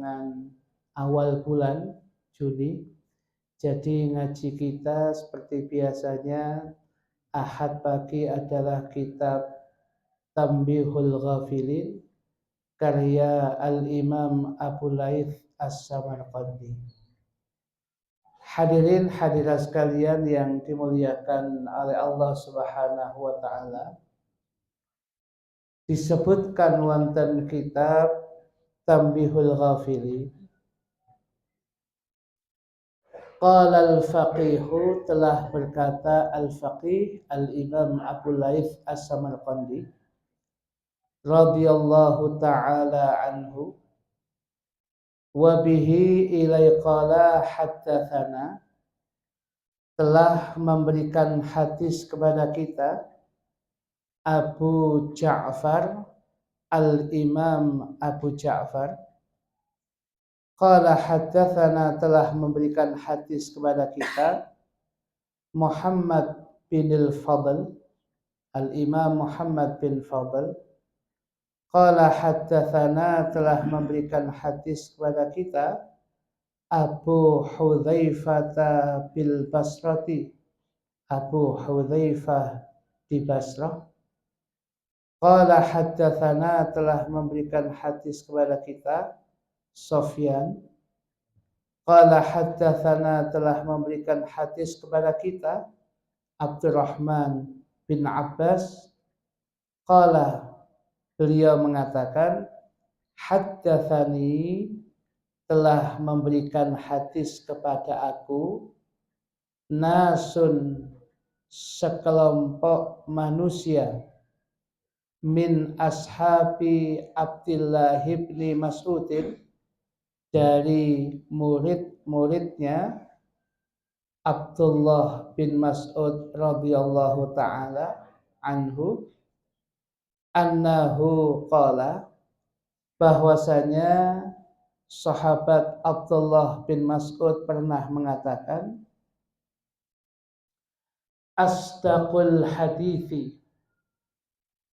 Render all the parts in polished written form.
dengan awal bulan Juni. Jadi ngaji kita seperti biasanya Ahad pagi adalah kitab Tanbihul Ghafilin karya Al-Imam Abu Laith As-Samarqandi. Hadirin hadirat sekalian yang dimuliakan oleh Allah Subhanahu wa taala. Disebutkan wonten kitab Tanbihul Ghafilin. Qala al-faqihu, telah berkata al-faqih al-Imam Abu Laith As-Samarqandi radhiyallahu ta'ala anhu, wa bihi ilai qala haddatsana, telah memberikan hadis kepada kita Abu Ja'far al-Imam Abu Ja'far. Qala haddatsana, telah memberikan hadis kepada kita Muhammad bin al-Fadl, al-Imam Muhammad bin Fadl. Qala haddatsana, telah memberikan hadis kepada kita Abu Hudzaifah bil Basrati, Abu Hudzaifah di Basrah. Qala haddatsana, telah memberikan hadis kepada kita Sufyan. Qala haddatsana, telah memberikan hadis kepada kita Abdurrahman bin Abbas. Qala, beliau mengatakan haddatsani, telah memberikan hadis kepada aku nasun, sekelompok manusia, min ashabi Abdullah bin Mas'udin, dari murid-muridnya Abdullah bin Mas'ud radhiyallahu ta'ala anhu, annahu qala, bahwasanya sahabat Abdullah bin Mas'ud pernah mengatakan, asdaqul hadithi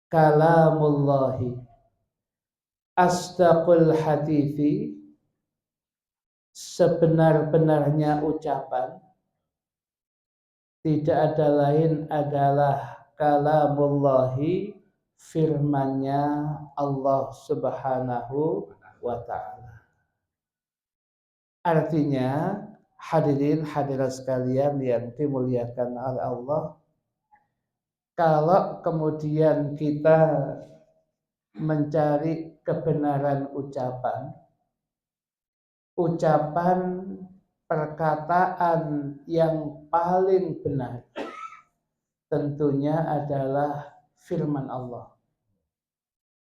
kalamullahi, asdaqul hadithi, sebenar-benarnya ucapan, tidak ada lain adalah kalamullahi, firman-Nya Allah Subhanahu wa ta'ala. Artinya, hadirin hadirat sekalian yang dimuliakan oleh Allah, kalau kemudian kita mencari kebenaran ucapan perkataan yang paling benar tentunya adalah firman Allah.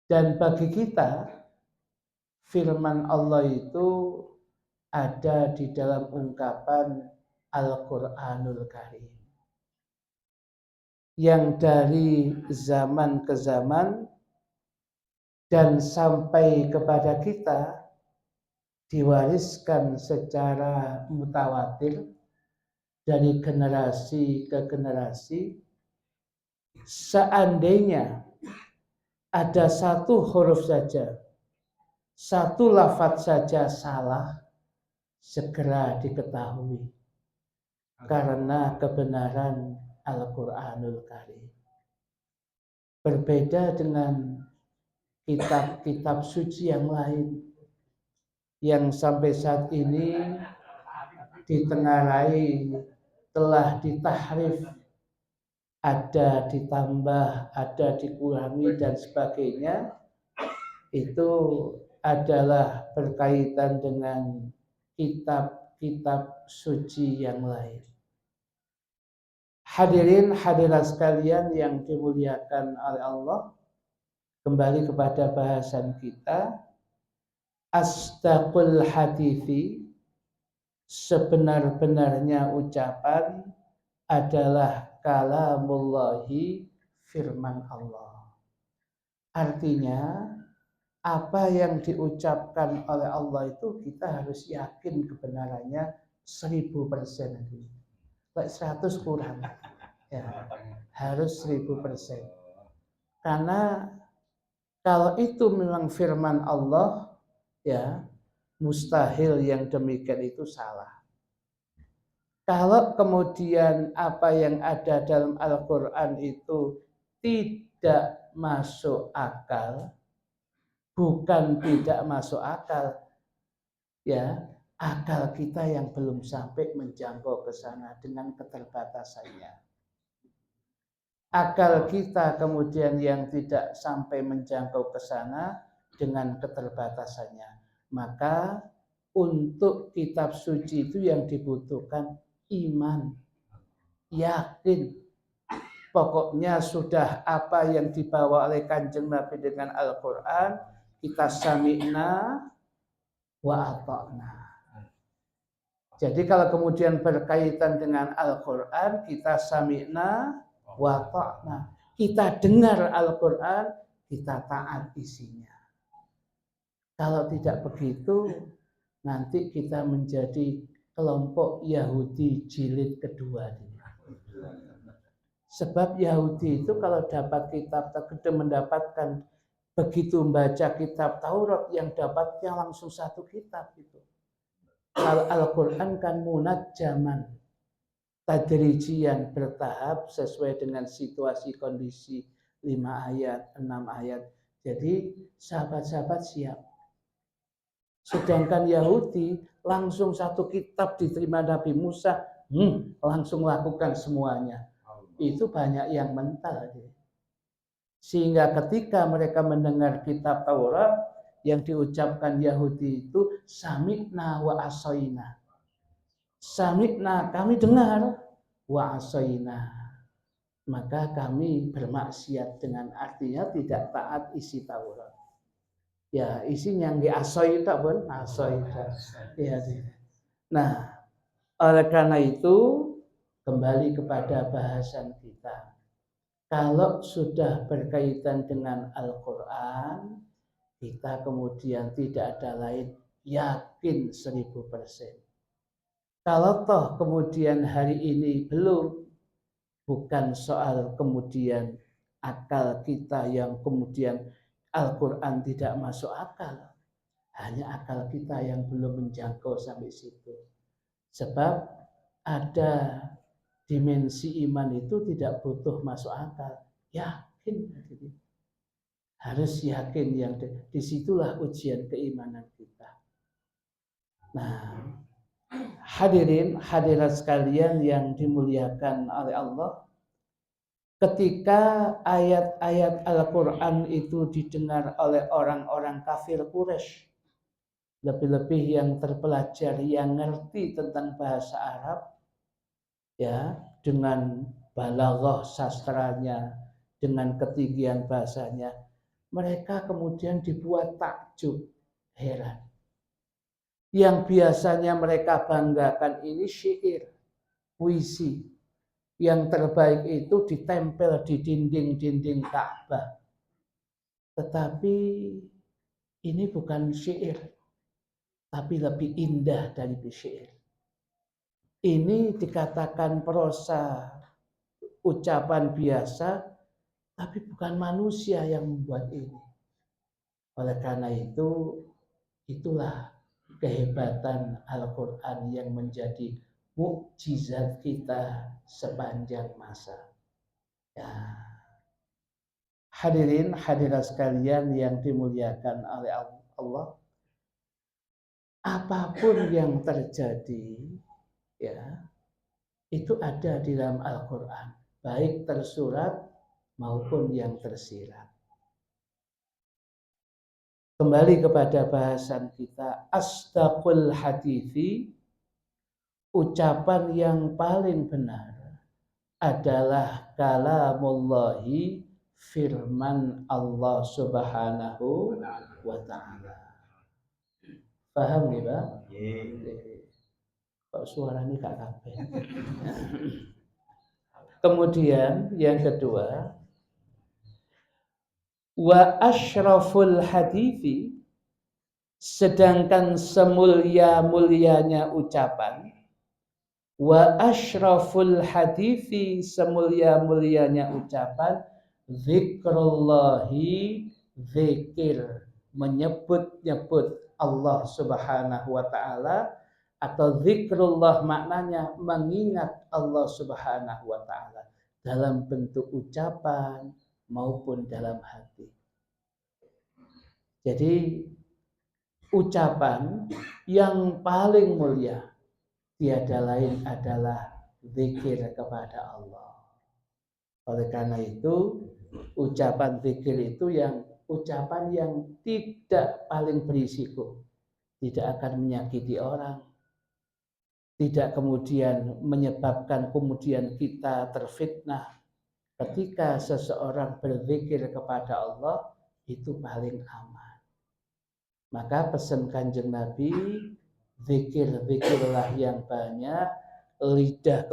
Dan bagi kita, firman Allah itu ada di dalam ungkapan Al-Qur'anul Karim, yang dari zaman ke zaman dan sampai kepada kita diwariskan secara mutawatir dari generasi ke generasi. Seandainya ada satu huruf saja, satu lafaz saja salah, segera diketahui karena kebenaran Al-Qur'anul Karim. Berbeda dengan kitab-kitab suci yang lain yang sampai saat ini ditengarai telah ditahrif, ada ditambah, ada dikurangi dan sebagainya. Itu adalah berkaitan dengan kitab-kitab suci yang lain. Hadirin hadirat sekalian yang dimuliakan oleh Allah, kembali kepada bahasan kita. Asdaqul hadithi, sebenar-benarnya ucapan adalah kalamullahi, firman Allah. Artinya, apa yang diucapkan oleh Allah itu kita harus yakin kebenarannya 1000%. 100 kurang. Ya, harus 1000%. Karena kalau itu memang firman Allah, ya, mustahil yang demikian itu salah. Kalau kemudian apa yang ada dalam Al-Quran itu tidak masuk akal, bukan tidak masuk akal, ya, akal kita yang belum sampai menjangkau ke sana dengan keterbatasannya. Akal kita kemudian yang tidak sampai menjangkau ke sana dengan keterbatasannya. Maka untuk kitab suci itu yang dibutuhkan iman, yakin. Pokoknya sudah apa yang dibawa oleh Kanjeng Nabi dengan Al-Quran, kita sami'na wa ata'na. Jadi kalau kemudian berkaitan dengan Al-Quran, kita sami'na wa ata'na. Kita dengar Al-Quran, kita taat isinya. Kalau tidak begitu, nanti kita menjadi kelompok Yahudi jilid kedua. Sebab Yahudi itu kalau dapat kitab, mendapatkan begitu membaca kitab Taurat yang dapatnya langsung satu kitab itu. Kalau Al-Quran kan munajjaman, tadrijian, bertahap sesuai dengan situasi kondisi 5 ayat, 6 ayat. Jadi sahabat-sahabat siap. Sedangkan Yahudi langsung satu kitab diterima Nabi Musa, langsung lakukan semuanya. Itu banyak yang mental. Sehingga ketika mereka mendengar kitab Taurat yang diucapkan Yahudi itu sami'na wa asoina. Sami'na, kami dengar, wa asoina. Maka kami bermaksiat, dengan artinya tidak taat isi Taurat. Ya, isinya yang diasoi tak pun, asoi. Ya. Nah, oleh karena itu kembali kepada bahasan kita. Kalau sudah berkaitan dengan Al-Quran, kita kemudian tidak ada lain, yakin 1000%. Kalau toh kemudian hari ini belum, bukan soal kemudian akal kita yang kemudian Al-Quran tidak masuk akal. Hanya akal kita yang belum menjangkau sampai situ. Sebab ada dimensi iman itu tidak butuh masuk akal. Yakin. Harus yakin, yang disitulah ujian keimanan kita. Nah, hadirin hadirat sekalian yang dimuliakan oleh Allah, ketika ayat-ayat Al-Quran itu didengar oleh orang-orang kafir Quraisy, lebih-lebih yang terpelajar, yang ngerti tentang bahasa Arab, ya, dengan balaghah sastranya, dengan ketinggian bahasanya, mereka kemudian dibuat takjub, heran. Yang biasanya mereka banggakan ini syair, puisi. Yang terbaik itu ditempel di dinding-dinding Ka'bah. Tetapi ini bukan syair, tapi lebih indah dari syair. Ini dikatakan prosa, ucapan biasa, tapi bukan manusia yang membuat ini. Oleh karena itu, itulah kehebatan Al-Quran yang menjadi mukjizat kita sepanjang masa. Ya. Hadirin hadirat sekalian yang dimuliakan oleh Allah, apapun yang terjadi, ya, itu ada di dalam Al-Quran, baik tersurat maupun yang tersirat. Kembali kepada bahasan kita, asdaqul hadithi, ucapan yang paling benar adalah kalamullahi, firman Allah Subhanahu wa ta'ala. Paham nih, Pak? Kok suaranya gak kabeh. Kemudian yang kedua, wa asyraful hadithi, sedangkan semulia-mulianya ucapan, wa asyraful hadithi, semulia-mulianya ucapan, zikrullahi, zikir, menyebut-nyebut Allah Subhanahu wa taala, atau zikrullah maknanya mengingat Allah Subhanahu wa taala dalam bentuk ucapan maupun dalam hati. Jadi ucapan yang paling mulia tiada lain adalah zikir kepada Allah. Oleh karena itu, ucapan zikir itu ucapan yang tidak paling berisiko, tidak akan menyakiti orang, tidak kemudian menyebabkan kemudian kita terfitnah. Ketika seseorang berzikir kepada Allah, itu paling aman. Maka pesan Kanjeng Nabi, zikirlah yang banyak, lidah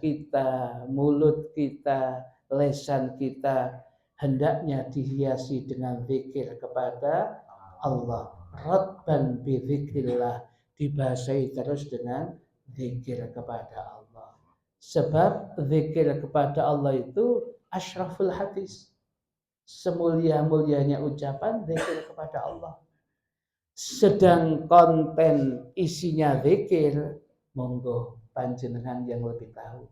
kita, mulut kita, lesan kita hendaknya dihiasi dengan zikir kepada Allah. Radban bi zikrillah, dibasahi terus dengan zikir kepada Allah. Sebab zikir kepada Allah itu asyraful hadis. Semulia-mulianya ucapan zikir kepada Allah. Sedang konten isinya zikir, monggo panjenengan yang lebih tahu.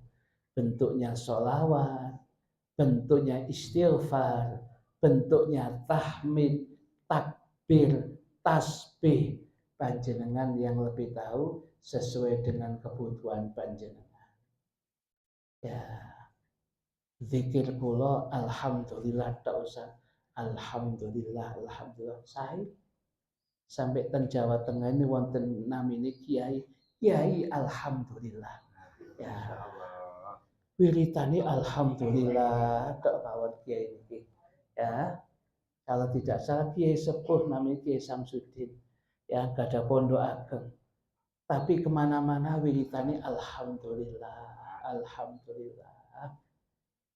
Bentuknya sholawat, bentuknya istighfar, bentuknya tahmid, takbir, tasbih. Panjenengan yang lebih tahu sesuai dengan kebutuhan panjenengan. Ya. Zikir kula alhamdulillah tak usah alhamdulillah sahih. Sampai ten Jawa Tengah ini wonten namine Kiai alhamdulillah. Ya. Wiritane alhamdulillah tak kawan Kiai ini. Ya. Kalau tidak salah Kiai sepuh namanya Kiai Samsudin. Ya, gak ada pondok ageng. Tapi kemana-mana wiritane alhamdulillah.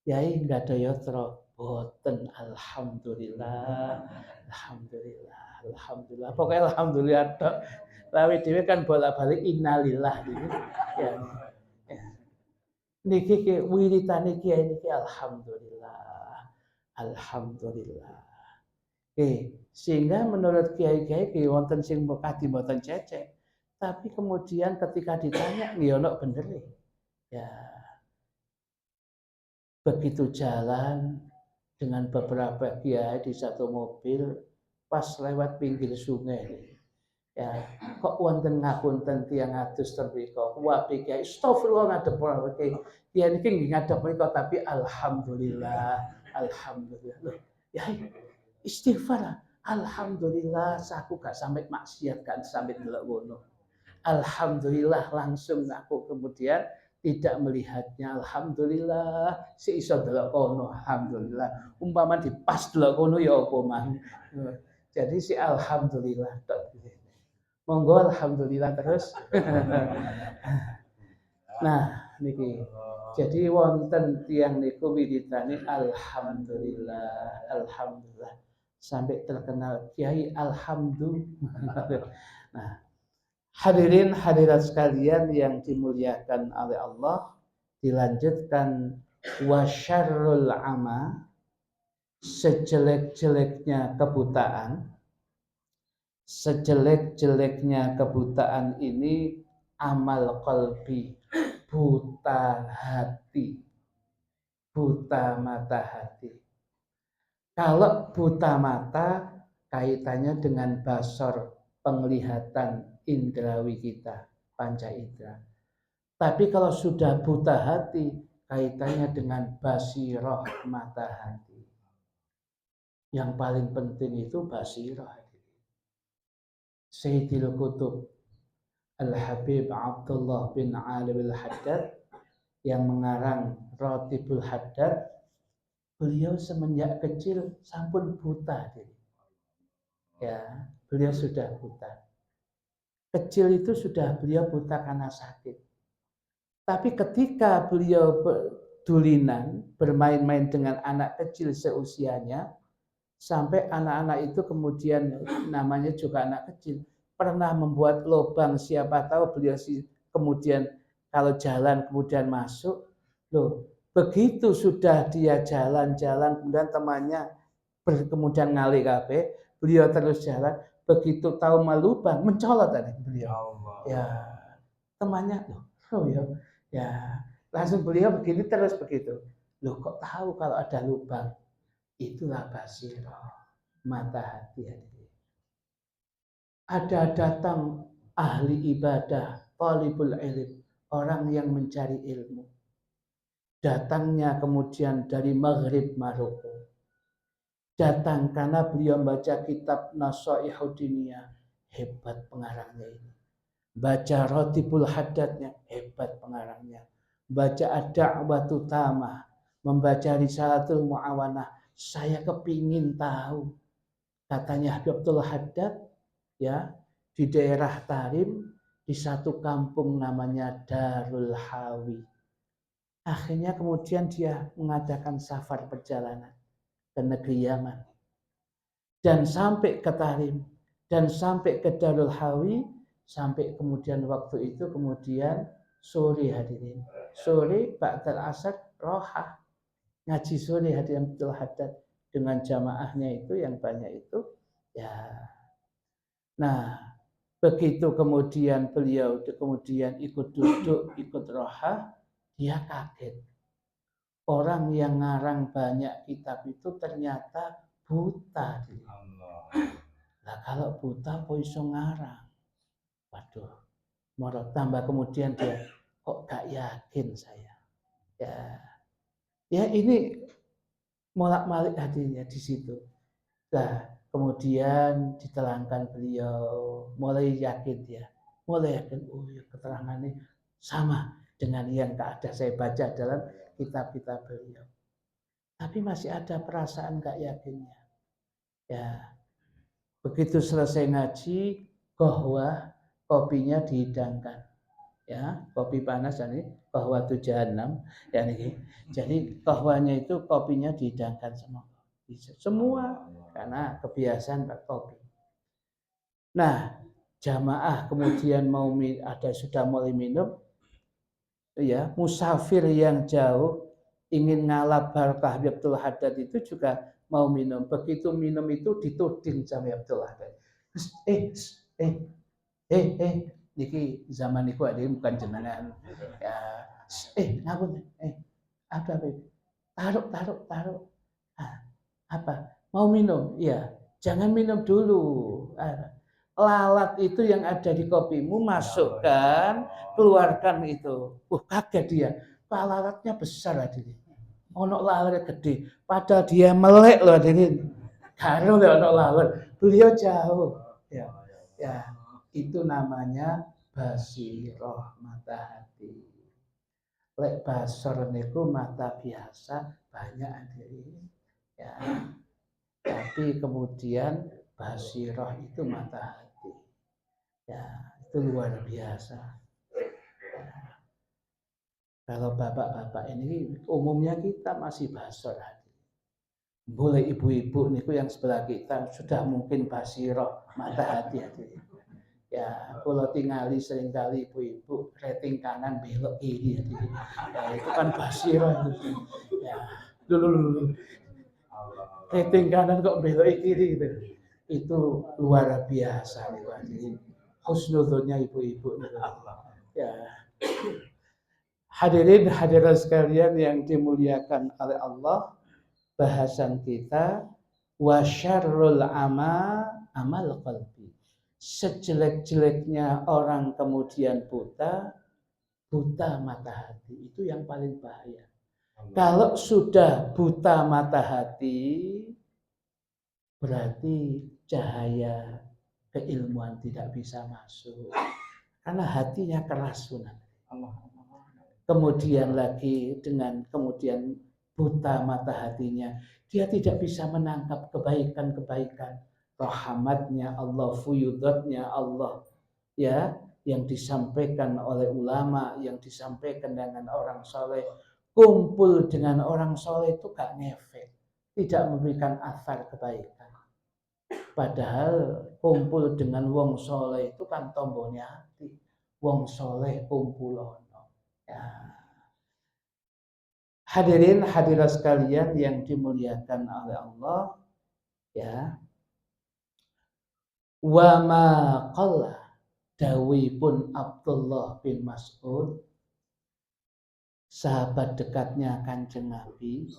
Yai nggak ada yotro, boten alhamdulillah. Pokoknya alhamdulillah tok. Lawi dhewe kan bolak-balik innalillah gitu. Ya. Niki wiritane kiai niki alhamdulillah. Sehingga menurut kiai-kiai wonten sing mekati mboten cecek. Tapi kemudian ketika ditanya nggih ono bener. Ya. Begitu jalan dengan beberapa kiai di satu mobil, pas lewat pinggir sungai, ya kok wonten ngapunten tiyang adus ten mriko, wae kiai astagfirullah ngadep kiai. Kiai niki ngadep mriko tapi alhamdulillah. Loh, ya istighfar. Alhamdulillah aku gak sampai maksiat, gak sampai delok ngono. Alhamdulillah langsung aku kemudian tidak melihatnya, alhamdulillah si iso delok kono, alhamdulillah. Umpama di pas delok kono ya apa mah. Jadi si alhamdulillah tok. Monggo alhamdulillah terus. Nah, niki. Jadi wonten tiyang niku wiridane alhamdulillah. Sampai terkenal Kiai alhamdulillah. Nah, hadirin hadirat sekalian yang dimuliakan oleh Allah, dilanjutkan wasyarrul ama, sejelek-jeleknya kebutaan ini amal qalbi, buta hati, buta mata hati. Kalau buta mata kaitannya dengan basor, penglihatan indrawi kita, panca indera. Tapi kalau sudah buta hati, kaitannya dengan basiroh, mata hati. Yang paling penting itu basiroh. Sayyidil Qutub Al-Habib Abdullah bin Ali al-Haddad yang mengarang Ratibul Haddad, beliau semenjak kecil sampun buta. Ya, beliau sudah buta. Kecil itu sudah beliau buta karena sakit. Tapi ketika beliau dulinan, bermain-main dengan anak kecil seusianya, sampai anak-anak itu kemudian namanya juga anak kecil, pernah membuat lubang, siapa tahu beliau kemudian kalau jalan kemudian masuk, loh begitu sudah dia jalan-jalan, kemudian temannya kemudian ngalih kabeh, beliau terus jalan, begitu tahu melubang mencolot tadi beliau. Ya, temannya ya, langsung beliau begini terus begitu. Loh kok tahu kalau ada lubang? Itulah basirah, mata hati. Ada datang ahli ibadah, talibul ilm, orang yang mencari ilmu. Datangnya kemudian dari Maghrib Maroko. Datang karena beliau baca kitab Nasaihud Diniyah. Hebat pengarangnya ini. Baca Rotibul Haddadnya, hebat pengarangnya. Baca Ad-Da'watu Tamah, membaca Risalatul Mu'awanah. Saya kepingin tahu. Katanya Habib Abdul Haddad, ya, di daerah Tarim, di satu kampung namanya Darul Hawi. Akhirnya kemudian dia mengadakan safar perjalanan ke negeri Yaman. Dan sampai ke Tarim, dan sampai ke Darul Hawi, sampai kemudian waktu itu kemudian sore hadirin. Sore ba'dal asar rohah. Ngaji sore hadirin Abdul Haddad dengan jamaahnya itu yang banyak itu. Ya. Nah, begitu kemudian beliau kemudian ikut duduk, ikut rohah, dia kaget. Orang yang ngarang banyak kitab itu ternyata buta. Nah kalau buta kok iso ngarang? Waduh, mau tambah kemudian dia kok gak yakin saya. Ya ini molak-malik hatinya di situ. Nah, kemudian diterangkan beliau, mulai yakin dia. Mulai yakin, oh ya keterangan ini sama dengan yang ada saya baca dalam kitab-kitab beliau. Tapi masih ada perasaan gak yakinnya. Ya, begitu selesai ngaji, qahwah, kopinya dihidangkan. Ya, kopi panas ini qahwah jahanam ya nih. Jadi qahwahnya itu kopinya dihidangkan semua karena kebiasaan kopi. Nah, jamaah kemudian mau sudah mulai minum, ya musafir yang jauh ingin ngalap barakah Abdul Haddad itu juga mau minum. Begitu minum itu dituding sama Abdul Haddad. Niki zaman niku ada bukan jenengan. Ya, ngapun? Apa? Taruh. Apa? Mau minum? Iya. Jangan minum dulu. Lalat itu yang ada di kopimu masukkan, keluarkan itu. Kaget dia. Lalatnya besar hadirin. Ono lalat gede. Padahal dia melek loh hadirin. Karena ono lalat. Beliau jauh. Ya. Itu namanya basirah, mata hati. Lek basor niku mata biasa banyak hadirin. Ya. Tapi kemudian basirah itu mata hati. Ya, itu luar biasa. Ya. Kalau bapak-bapak ini umumnya kita masih basor hati. Boleh ibu-ibu niku yang sebelah kita sudah mungkin basirah mata hati hadirin. Ya, kalau tinggali seringkali ibu-ibu rating kanan belok kiri ya, itu kan basirah itu. Ya, dulu rating kanan kok belok kiri gitu. Itu luar biasa nih, husnudzonnya ibu-ibu. Ya. Hadirin hadirat sekalian yang dimuliakan oleh Allah, bahasan kita wasyarrul amal qalbi. Sejelek-jeleknya orang kemudian buta mata hati, itu yang paling bahaya. Kalau sudah buta mata hati, berarti cahaya keilmuan tidak bisa masuk. Karena hatinya keras. Kemudian lagi dengan kemudian buta mata hatinya, dia tidak bisa menangkap kebaikan-kebaikan. Rahmatnya Allah, fuyudatnya Allah, ya, yang disampaikan oleh ulama, yang disampaikan dengan orang soleh. Kumpul dengan orang soleh itu gak ngefek, tidak memberikan asar kebaikan. Padahal kumpul dengan wong soleh itu kan tombolnya hati. Wong soleh kumpulono. Ya. Hadirin hadirat sekalian yang dimuliakan oleh Allah, ya. Wa ma qalla dawuhipun Abdullah bin Mas'ud, sahabat dekatnya Kanjeng Nabi,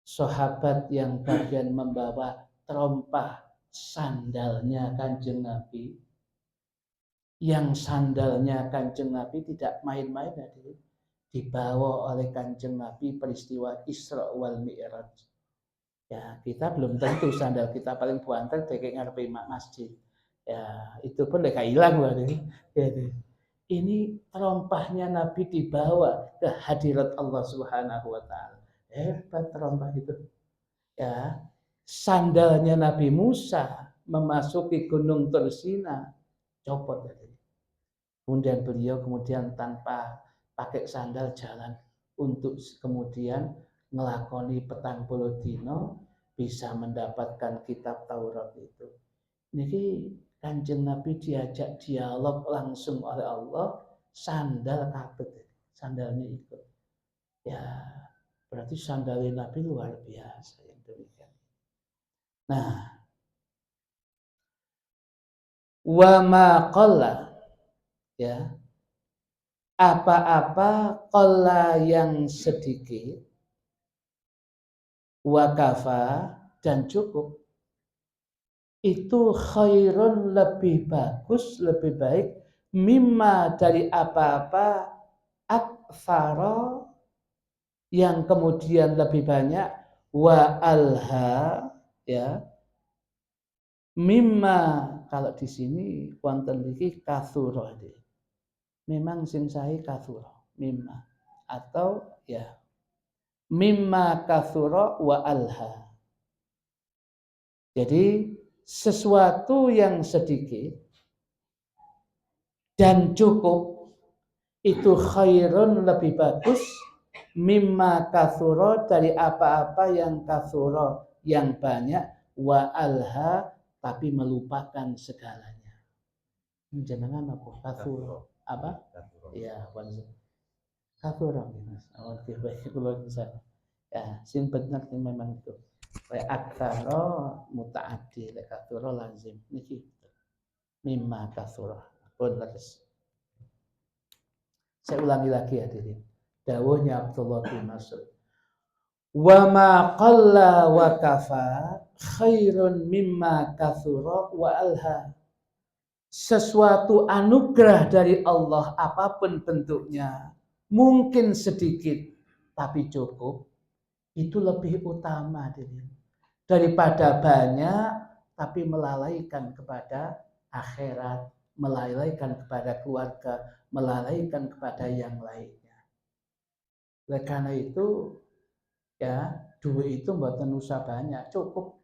sahabat yang bagian membawa terompah sandalnya Kanjeng Nabi, yang sandalnya Kanjeng Nabi tidak main-main, hadirin, dibawa oleh Kanjeng Nabi peristiwa Isra wal Mi'raj. Ya, kita belum tentu sandal kita paling buantel dek ngarepe masjid. Ya, itu pun udah hilang loh. Ya, ini terompahnya Nabi dibawa ke hadirat Allah Subhanahu wa taala. Hebat terompah itu. Ya, sandalnya Nabi Musa memasuki Gunung Tursina, copot tadi. Kemudian beliau tanpa pakai sandal jalan untuk kemudian ngelakoni 40 dino bisa mendapatkan kitab Taurat itu. Niki Kanjeng Nabi diajak dialog langsung oleh Allah, sandal kabeh, sandalnya ikut. Ya, berarti sandalnya Nabi luar biasa yang demikian. Nah, wa ma qalla, ya, apa-apa qalla yang sedikit, wakafa dan cukup, itu khairun lebih bagus, lebih baik, mimma dari apa-apa aktsara yang kemudian lebih banyak, wa alha, ya, mimma, kalau di sini wonten iki katsura, memang sing sae katsura mimma, atau ya mimma katsura wa alha. Jadi sesuatu yang sedikit dan cukup itu khairun lebih bagus, mimma katsura dari apa-apa yang katsura yang banyak, wa alha tapi melupakan segalanya. Jenengan apa? Katsura. Apa? Ya, katsura. Oke, baik kula insyaallah. Ya, sing bener memang itu. Kayak aktsara mutaaddi, lek katsura lazim. Niki mimma katsura. Leres. Saya ulangi lagi hadirin. Dawuhnya Abdullah bin Mas'ud. Wa ma qalla wa kafa khairun mimma katsura wa alha. Sesuatu anugerah dari Allah apapun bentuknya, mungkin sedikit tapi cukup, itu lebih utama daripada banyak tapi melalaikan kepada akhirat, melalaikan kepada keluarga, melalaikan kepada yang lainnya. Oleh karena itu, ya, duit itu mboten usah banyak, cukup.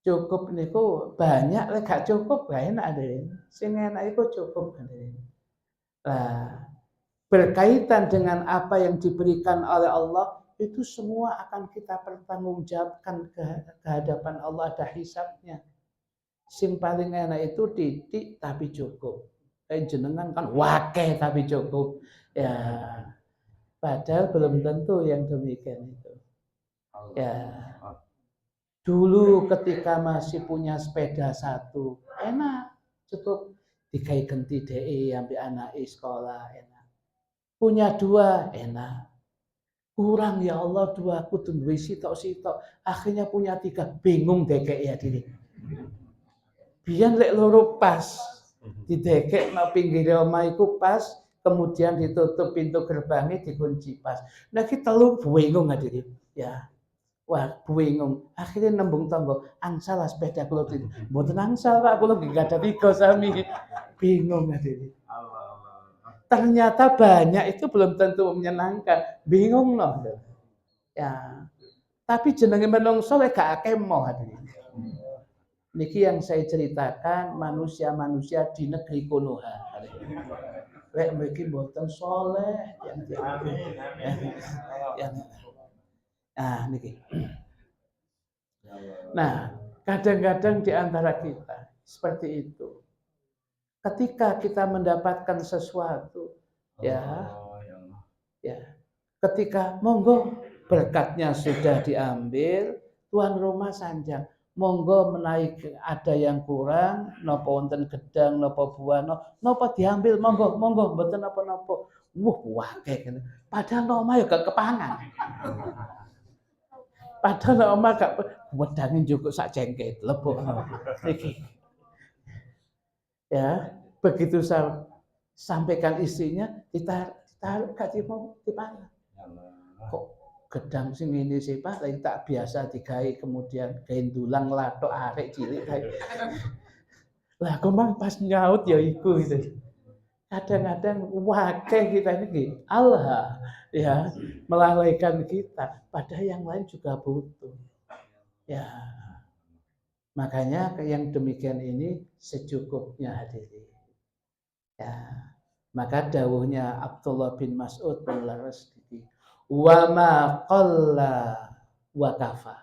Cukup niku banyak, lek gak cukup gak enak deh. Sing enak iku cukup kan. Nah, berkaitan dengan apa yang diberikan oleh Allah, itu semua akan kita pertanggungjawabkan ke hadapan Allah, ada hisabnya. Sing paling enak itu titik tapi cukup. Jenengan kan wakeh tapi cukup. Ya, padahal belum tentu yang demikian itu. Ya, dulu ketika masih punya sepeda satu, enak, cukup dikai genti DE sampai anak sekolah, enak. Punya dua, enak. Kurang ya Allah, dua aku tunggu sitok-sitok. Akhirnya punya tiga, bingung dekek ya diri. Biar lek loro pas, didekek no pinggir omah iku pas, kemudian ditutup pintu gerbangnya dikunci pas. Nah kita lu bingung hadirin, ya. Wah, bingung. Akhirnya nembung tonggo, angsal sepeda kula itu. Mboten angsal Pak, kula nggih ada tiga sami. Bingung hadirin. Ternyata banyak itu belum tentu menyenangkan. Bingung loh. Ya. Tapi jenenge menungso lek gak akeh mo hadirin. Niki yang saya ceritakan manusia-manusia di negeri Konoha. Lek mriki mboten saleh. Nah, niki. Nah, kadang-kadang di antara kita seperti itu. Ketika kita mendapatkan sesuatu, ya, ketika monggo berkatnya sudah diambil, tuan rumah sanjang, monggo menaik ada yang kurang, napa wonten gedang, napa buah, napa diambil, monggo, monggo, mboten napa-napa. Akeh kene. Padahal omah ya gak kepangan. Padahal omah gak wedange njukuk sak jengket, lebokno. Iki. Ya, begitu sampaikan istrinya, ditaruh gak mau dipangan. Kok gedang sing ngene sih Pak, lagi tak biasa digawe kemudian gawe dulang lathok arek cilik kae. Lah kok mang pas nyaut ya iku gitu. Kadang-kadang wakeh kita ini Allah ya melalaikan kita, padahal yang lain juga butuh. Ya, makanya yang demikian ini secukupnya hadirin. Ya, maka dawuhnya Abdullah bin Mas'ud melaras wa ma qalla wa kafa.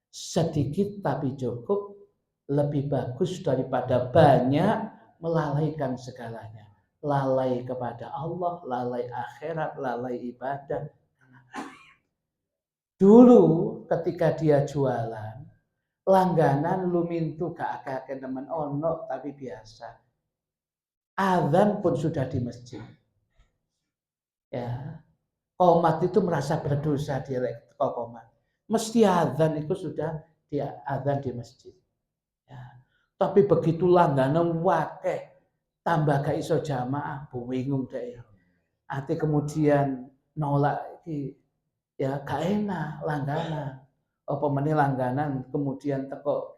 Sedikit tapi cukup lebih bagus daripada banyak melalaikan segalanya. Lalai kepada Allah, lalai akhirat, lalai ibadah. Dulu ketika dia jualan, langganan lumintu gak akeh teman ono tapi biasa. Azan pun sudah di masjid. Ya. Qomat itu merasa berdosa dia qomat. Mesti azan itu sudah dia azan di masjid. Ya. Tapi begitu langganan wakeh tambah gak iso jamaah, bingung deh. Ati kemudian nolak iki ya gak enak langganan. Apa meneh langganan kemudian teko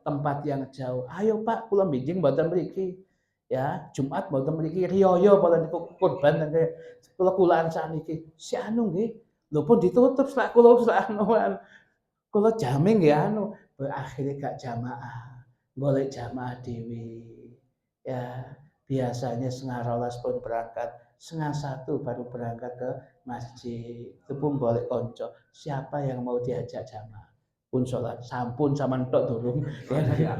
tempat yang jauh. Ayo Pak, kula mijing mboten mriki. Ya, Jumat mboten mriki riyaya apa niku kurban kula saniki. Si anu nggih, lho pun ditutup sak kula anuan. Kula jamin nggih anu, akhirnya gak jamaah. Golek jamaah dewi. Ya, biasanya 12:30 pun berangkat, 1:30 baru berangkat ke masjid. Itu pun golek konco. Siapa yang mau diajak jamaah? Pun sholat, sampun sama tok durung. Ya.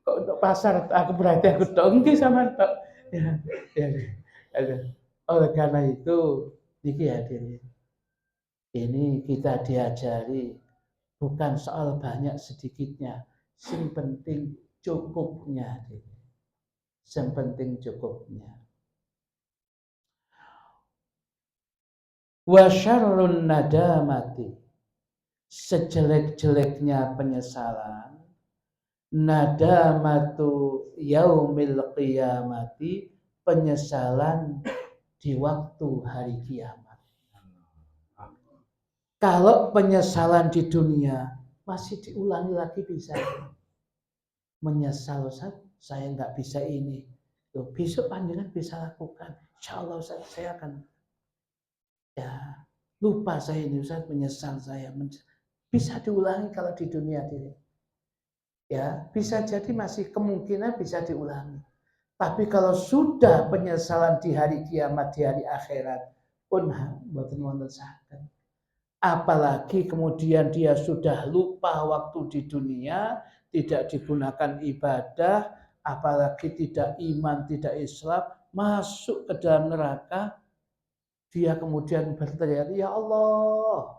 Kok untuk pasar aku berarti aku tok nggih sama tok. Ya, ya. Oleh karena itu, niki hadirin. Ini kita diajari bukan soal banyak sedikitnya, sing penting cukupnya. Yang penting cukupnya. Wa syarrun nadamati, sejelek-jeleknya penyesalan, nadamatu yaumil qiyamati, penyesalan di waktu hari kiamat. Kalau penyesalan di dunia masih diulangi lagi bisa. Menyesal Ustaz, saya nggak bisa ini. Loh, besok panjenengan bisa lakukan. Insya Allah Ustaz, saya akan ya lupa saya ini Ustaz, menyesal saya. Bisa diulangi kalau di dunia ini. Ya, bisa jadi masih kemungkinan bisa diulangi. Tapi kalau sudah penyesalan di hari kiamat, di hari akhirat, pun mboten wonten saged. Apalagi kemudian dia sudah lupa waktu di dunia, tidak digunakan ibadah, apalagi tidak iman, tidak Islam, masuk ke dalam neraka, dia kemudian berteriak, "Ya Allah,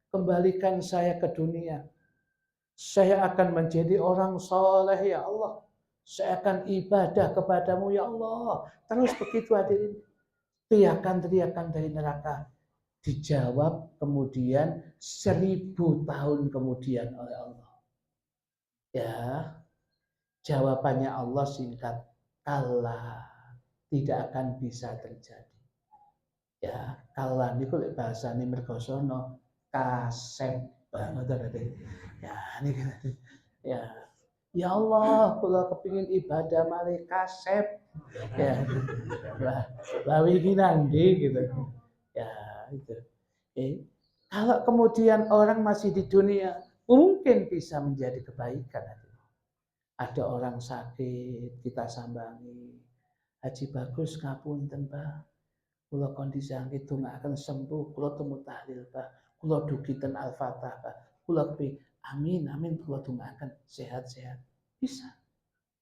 kembalikan saya ke dunia. Saya akan menjadi orang soleh ya Allah. Saya akan ibadah kepadamu ya Allah." Terus begitu hadirin. Teriakan-teriakan dari neraka. Dijawab kemudian 1000 tahun kemudian oleh Allah. Ya, jawabannya Allah singkat, kala tidak akan bisa terjadi. Ya, kala niku lek bahasane mergosono kasep banget tadi. Ya, ini ya. Ya Allah, kula kepingin ibadah malih kasep. Ya. Lah wingi nanti gitu. Ya, itu. Kalau kemudian orang masih di dunia, mungkin bisa menjadi kebaikan. Ada orang sakit, kita sambangi. Haji bagus ngapunten, Pak. Kula kondisi sakit nggak akan sembuh, kula temu tahlil, Pak. Kula dugiken Al-Fatah, Pak. Kula amin, amin, kula akan sehat-sehat. Bisa.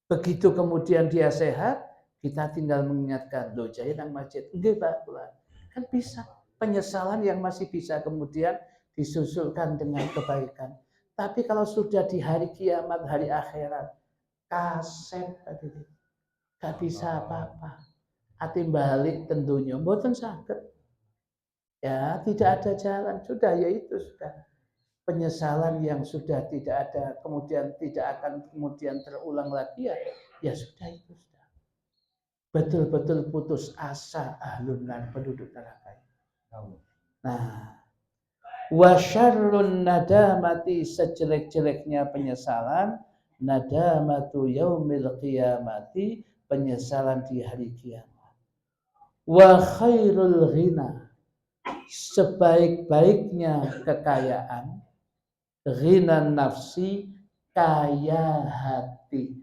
Begitu kemudian dia sehat, kita tinggal mengingatkan, loh jaya nang masjid. Enggak, Pak, kan bisa. Penyesalan yang masih bisa kemudian disusulkan dengan kebaikan. Tapi kalau sudah di hari kiamat, hari akhirat, kasep tadi, gak bisa apa-apa. Ati balik tentunya, mboten saged. Ya, tidak ada jalan, sudah ya itu sudah. Penyesalan yang sudah tidak ada, kemudian tidak akan kemudian terulang lagi ya, ya sudah itu sudah. Betul-betul putus asa ahlun nar penduduk neraka. Nah, wa syarrun nadamati sejelek-jeleknya penyesalan, nadamatu yaumil qiyamati, penyesalan di hari kiamat. Wa khairul ghina, sebaik-baiknya kekayaan, ghina nafsi, kaya hati.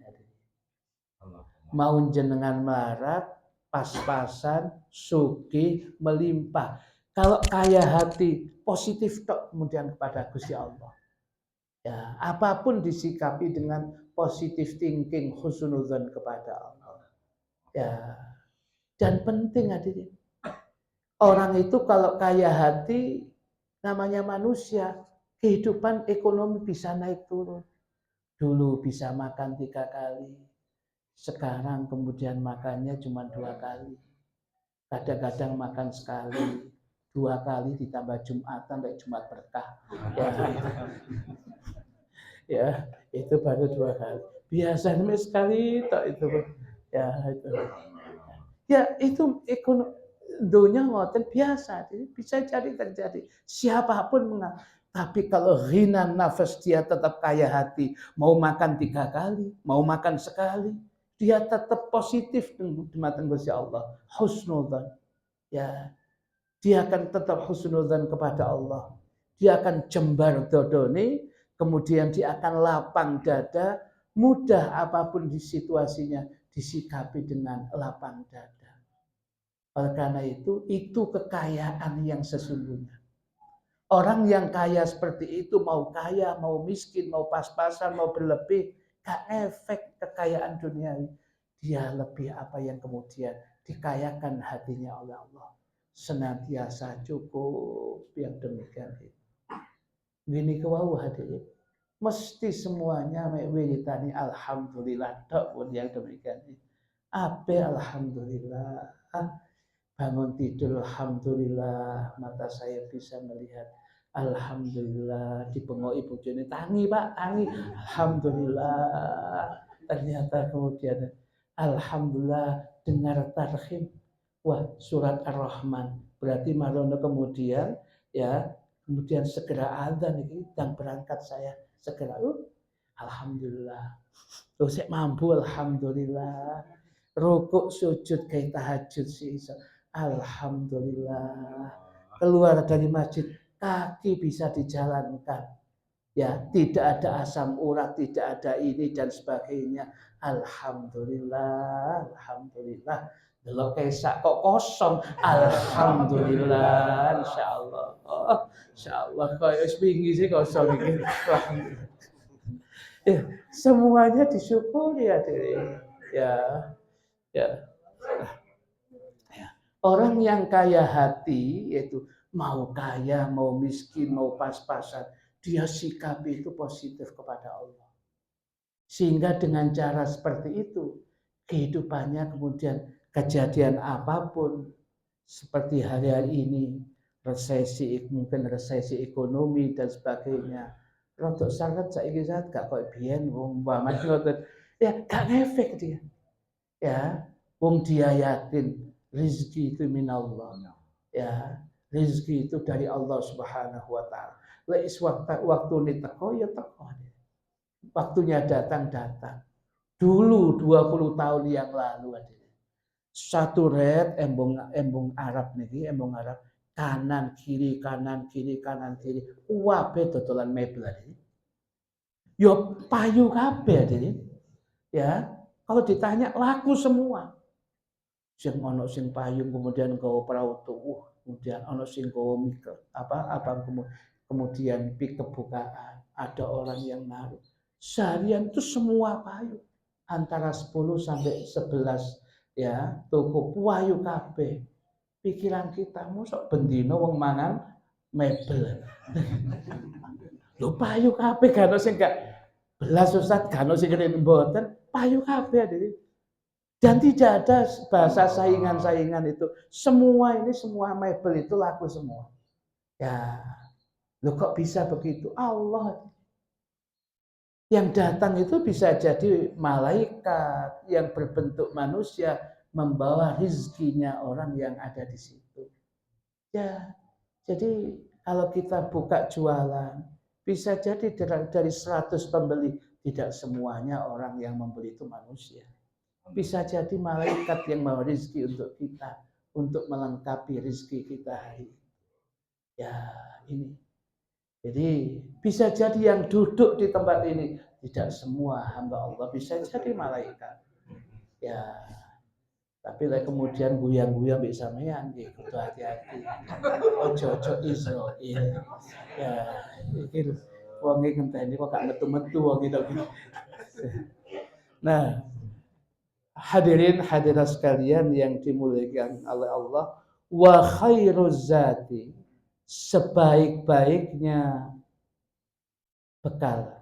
Mau jenengan melarat, pas-pasan, sugih, melimpah. Kalau kaya hati, positif tok kemudian kepada Gusti Allah. Ya, apapun disikapi dengan positive thinking, husnudzon kepada Allah. Ya, dan penting hadirin. Orang itu kalau kaya hati, namanya manusia, kehidupan ekonomi bisa naik turun. Dulu bisa makan 3 kali, sekarang kemudian makannya cuma 2 kali. Kadang-kadang makan sekali, 2 kali ditambah Jumatan, sampai Jumat berkah. Ya, itu baru 2 kali. Biasanya sekali tak itu. Ya, itu. Ya, itu ekonomi dunia ngoten biasa, bisa jadi terjadi. Siapapun menang. Tapi kalau ghina nafas, dia tetap kaya hati, mau makan 3 kali, mau makan sekali, dia tetap positif di mata Gusti Allah, husnudzan. Ya, dia akan tetap husnudzan kepada Allah. Dia akan jembar dodone, kemudian dia akan lapang dada, mudah apapun di situasinya disikapi dengan lapang dada. Oleh karena itu kekayaan yang sesungguhnya. Orang yang kaya seperti itu, mau kaya, mau miskin, mau pas-pasan, mau berlebih, gak efek kekayaan duniawi. Dia lebih apa yang kemudian dikayakan hatinya oleh Allah. Senantiasa cukup yang demikian itu. Gini kewau hadirin. Mesti semuanya wiritani alhamdulillah tok pun yang demikian itu. Ape alhamdulillah. Bangun tidur alhamdulillah, mata saya bisa melihat. Alhamdulillah, dibengok ibu jene, tangi Pak, tangi. Alhamdulillah. Ternyata kemudian alhamdulillah dengar tarhim. Wah, surat Ar-Rahman. Berarti marono kemudian ya, kemudian segera adzan ini dan berangkat saya segera. Alhamdulillah. Loh, saya mampu alhamdulillah. Rukuk sujud kayak tahajud sih. Alhamdulillah. Keluar dari masjid, kaki bisa dijalankan. Ya, tidak ada asam urat, tidak ada ini dan sebagainya. Alhamdulillah, alhamdulillah. Delok kesak kok kosong. Alhamdulillah, insyaallah. Oh, insyaallah koyo wis wingi sih kosong iki. Ya, semuanya disyukuri ya, ya, ya. Orang yang kaya hati, yaitu mau kaya, mau miskin, mau pas-pasan, dia sikapi itu positif kepada Allah. Sehingga dengan cara seperti itu, kehidupannya kemudian kejadian apapun, seperti hari-hari ini, resesi, mungkin resesi ekonomi dan sebagainya. Rodok sangat saiki saat gak koyo biyen wong umpamane ngoten. Ya gak ngefek dia. Ya, wong dia yakin rezeki itu minallah. Ya, rezeki itu dari Allah Subhanahu wa taala. Lek waktu ini teko ya teko. Waktunya datang. Dulu 20 tahun yang lalu satu red embung Arab niki, embung Arab kanan kiri kanan kiri kanan kiri. Wabe dodolan mebel ini. Yo payu kabeh ini. Ya, kalau ditanya laku semua. Sing ono sing payung kemudian gawa perahu tuh, kemudian ono sing gawa mikro apa kemudian pik kebukaan, ada orang yang naruh. Seharian itu semua payung antara 10 sampai 11 ya, toko payu kabeh. Pikiran kita mosok bendino wong mangan mebel. Lho payu kabeh gak ono sing gak belas Ustaz, gak ono sing kene mboten, payu kabeh Adik. Dan tidak ada bahasa saingan-saingan itu. Semua ini, semua mebel itu laku semua. Ya, loh kok bisa begitu? Allah yang datang itu bisa jadi malaikat yang berbentuk manusia membawa rizkinya orang yang ada di situ. Ya, jadi kalau kita buka jualan, bisa jadi dari 100 pembeli, tidak semuanya orang yang membeli itu manusia. Bisa jadi malaikat yang membawa rizki untuk kita, untuk melengkapi rizki kita hari. Ya, ini. Jadi bisa jadi yang duduk di tempat ini tidak semua hamba Allah, bisa jadi malaikat. Ya, tapi lah kemudian guyang-guyang bisa sampean nggih kudu hati-hati. Ojo-ojo Israil. Ya, iki wong iki ngenteni kok gak metu-metu wong itu. Nah, hadirin hadirat sekalian yang dimuliakan oleh Allah, wa khairuz zati, sebaik-baiknya bekal.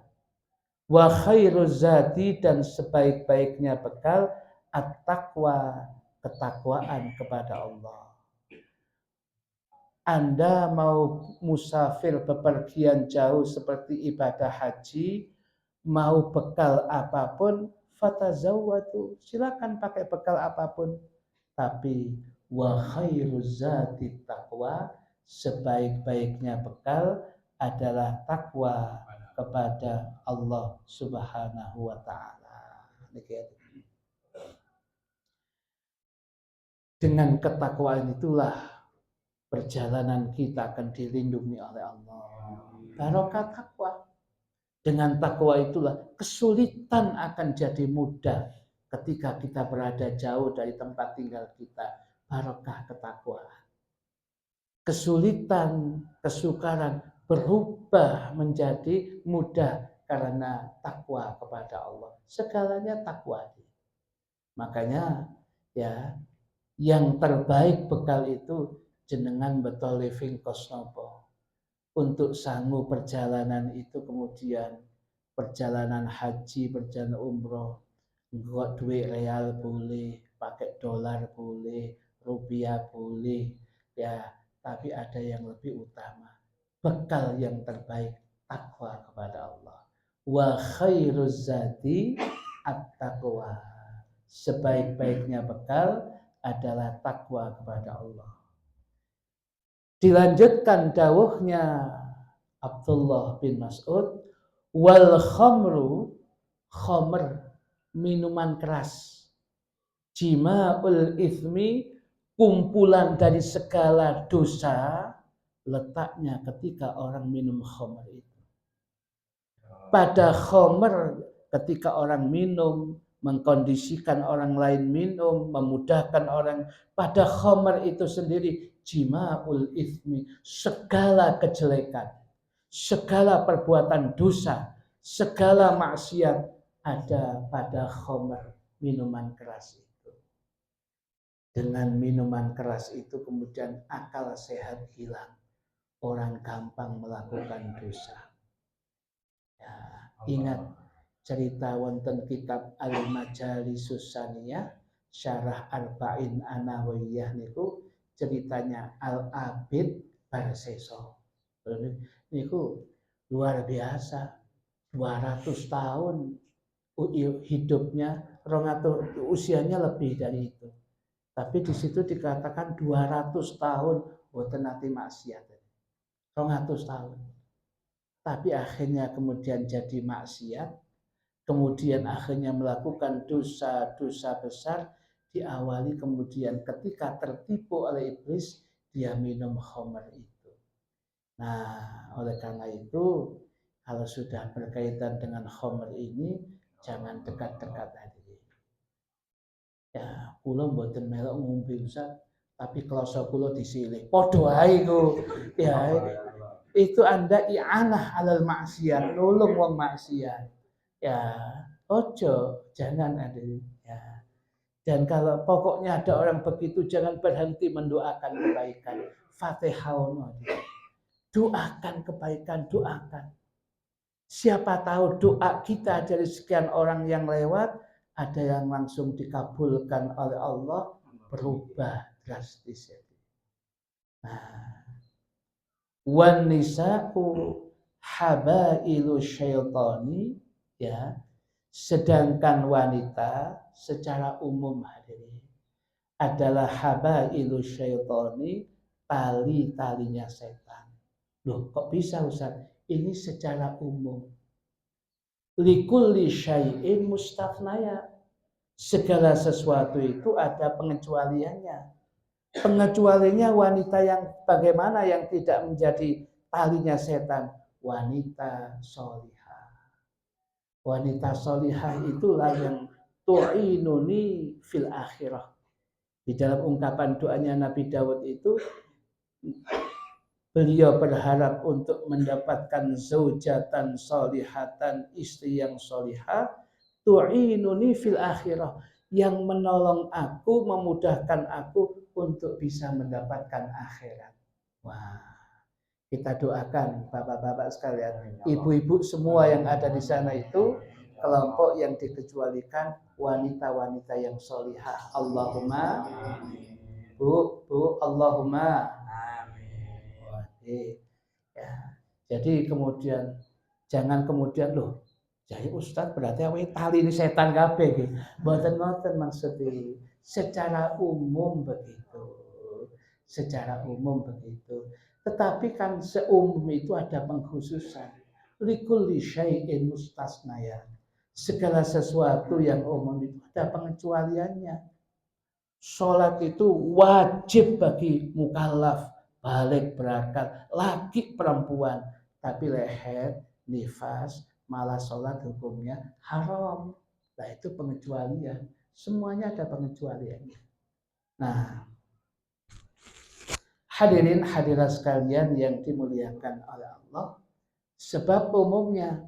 Wa khairuz zati, dan sebaik-baiknya bekal at-taqwa, ketakwaan kepada Allah. Anda mau musafir bepergian jauh seperti ibadah haji, mau bekal apapun, fatazawwadu, silakan pakai bekal apapun. Tapi wa khairuz zati taqwa, sebaik-baiknya bekal adalah takwa kepada Allah Subhanahu wa taala. Dengan ketakwaan itulah perjalanan kita akan dilindungi oleh Allah. Barokah takwa. Dengan takwa itulah kesulitan akan jadi mudah ketika kita berada jauh dari tempat tinggal kita. Barokah ketakwaan. Kesulitan, kesukaran berubah menjadi mudah karena takwa kepada Allah. Segalanya takwa. Makanya ya, yang terbaik bekal itu jenengan betul living cost nopo. Untuk sanggup perjalanan itu, kemudian perjalanan haji, perjalanan umroh, nggak duit real boleh, pakai dolar boleh, rupiah boleh, ya. Tapi ada yang lebih utama, bekal yang terbaik takwa kepada Allah. Wa khairuz zati at-taqwa, sebaik-baiknya bekal adalah takwa kepada Allah. Dilanjutkan dawuhnya Abdullah bin Mas'ud, wal khamru, khamr, minuman keras, jima'ul ithmi, kumpulan dari segala dosa, letaknya ketika orang minum khamr itu. Pada khamr, ketika orang minum, mengkondisikan orang lain minum, memudahkan orang, pada khamr itu sendiri jima'ul ithmi, segala kejelekan, segala perbuatan dosa, segala maksiat ada pada khamr, minuman keras itu. Dengan minuman keras itu kemudian akal sehat hilang, orang gampang melakukan dosa. Ya, ingat cerita wonten kitab Al-Majalisus Saniyah Syarah Arba'in An-Nawawiyah niku, ceritanya Al-Abid Barseso. Niku luar biasa, 200 tahun hidupnya, usianya lebih dari itu. Tapi di situ dikatakan 200 tahun boten nate maksiat. 200 tahun. Tapi akhirnya kemudian jadi maksiat, kemudian akhirnya melakukan dosa-dosa besar, diawali kemudian ketika tertipu oleh iblis, dia minum khamr itu. Nah, oleh karena itu, kalau sudah berkaitan dengan khamr ini, jangan dekat-dekat lagi. Ya, kula mboten melok ngombe Ustaz, tapi kloso kula disilih. Padha ae iku. Ya, itu Anda i'anah alal maksiat, nulung wong maksiat. Ya, ojo, jangan ada. Ya. Dan kalau pokoknya ada orang begitu, jangan berhenti mendoakan kebaikan. Fatihah, doakan kebaikan, doakan. Siapa tahu doa kita dari sekian orang yang lewat, ada yang langsung dikabulkan oleh Allah, berubah drastis. Nah, wan nisa'u habailu syaitani, ya. Sedangkan wanita secara umum hadirin adalah habailu syaitani, tali-talinya setan. Loh, kok bisa Ustaz? Ini secara umum. Likulli syai'in mustafnaya. Segala sesuatu itu ada pengecualiannya. Pengecualiannya wanita yang bagaimana yang tidak menjadi talinya setan? Wanita solihah. Wanita solihah itulah yang tu'inuni fil akhirah. Di dalam ungkapan doanya Nabi Daud itu, beliau berharap untuk mendapatkan zaujatan solihatan, istri yang solihah, tu'inuni fil akhirah, yang menolong aku, memudahkan aku untuk bisa mendapatkan akhirat. Wah, kita doakan bapak-bapak sekalian, ibu-ibu semua yang ada di sana itu kelompok yang dikecualikan wanita-wanita yang solihah. Allahumma, bu, Allahumma. Ya. Jadi kemudian jangan kemudian loh, jadi Ustadz berarti awake tali ini setan kabeh iki. Mboten maksudnya secara umum begitu. Secara umum begitu. Tetapi kan seumum itu ada pengkhususan. Likulli syai'in mustasnaya. Segala sesuatu yang umum itu ada pengecualiannya. Sholat itu wajib bagi mukallaf, balik berakal, laki perempuan, tapi leher, nifas, malah sholat hukumnya haram. Nah itu pengecualian, semuanya ada pengecualiannya. Nah, hadirin hadirat sekalian yang dimuliakan oleh Allah, sebab umumnya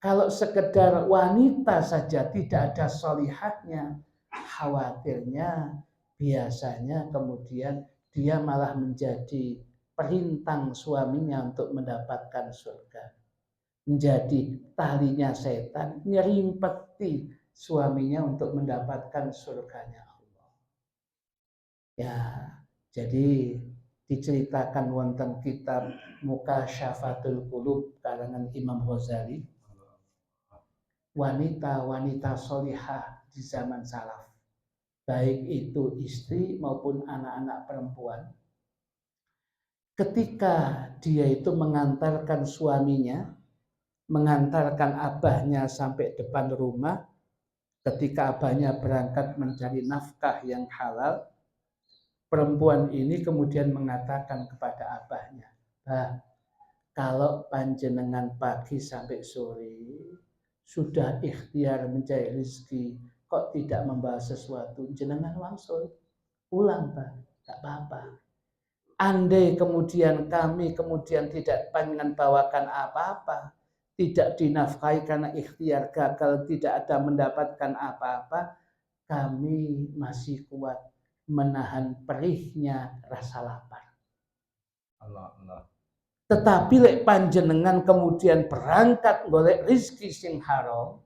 kalau sekedar wanita saja tidak ada solihahnya, khawatirnya biasanya kemudian dia malah menjadi perintang suaminya untuk mendapatkan surga. Menjadi talinya setan, nyerimpeti suaminya untuk mendapatkan surganya Allah. Ya, jadi diceritakan wonten kitab Mukasyafatul Qulub karangan Imam Ghazali, wanita-wanita solihah di zaman salaf, baik itu istri maupun anak-anak perempuan, ketika dia itu mengantarkan suaminya, mengantarkan abahnya sampai depan rumah, ketika abahnya berangkat mencari nafkah yang halal, perempuan ini kemudian mengatakan kepada abahnya, "Bah, kalau panjenengan pagi sampai sore sudah ikhtiar mencari rezeki, kok tidak membawa sesuatu, jenengan langsung pulang, Pak, tak apa-apa. Andai kemudian kami kemudian tidak panjenengan bawakan apa-apa, tidak dinafkahi karena ikhtiar gagal, tidak ada mendapatkan apa-apa, kami masih kuat menahan perihnya rasa lapar. Allah. Tetapi lek panjenengan kemudian berangkat golek rizki sing haram,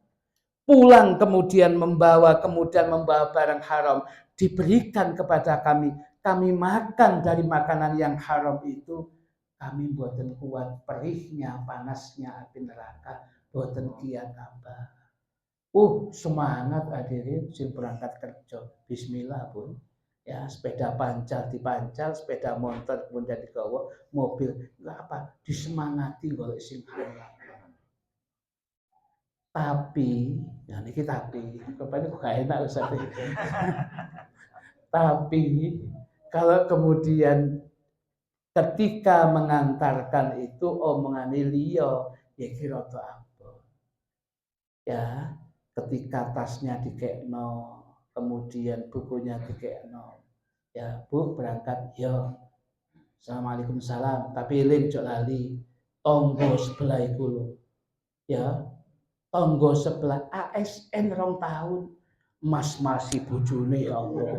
pulang kemudian membawa barang haram, diberikan kepada kami, kami makan dari makanan yang haram itu, kami mboten kuat perihnya, panasnya api neraka, mboten kiat apa. Semangat hadirin sing berangkat kerja. Bismillah, Bun. Ya, sepeda pancal dipancal, sepeda motor kemudian digawa, mobil enggak apa, disemangati golek sing halal. Tapi, ya niki tapi, kepane kok gak enak Ustaz. Tapi kalau kemudian ketika mengantarkan itu omongane liya, ya kira apa. Ya, ketika tasnya dikekno, kemudian bukunya dikekno, ya Bu berangkat, yo assalamualaikum salam, tapi eling jok lali tonggo sebelah iku lho, ya tonggo sebelah ASN 2 tahun, mas-masi bojone ya Allah,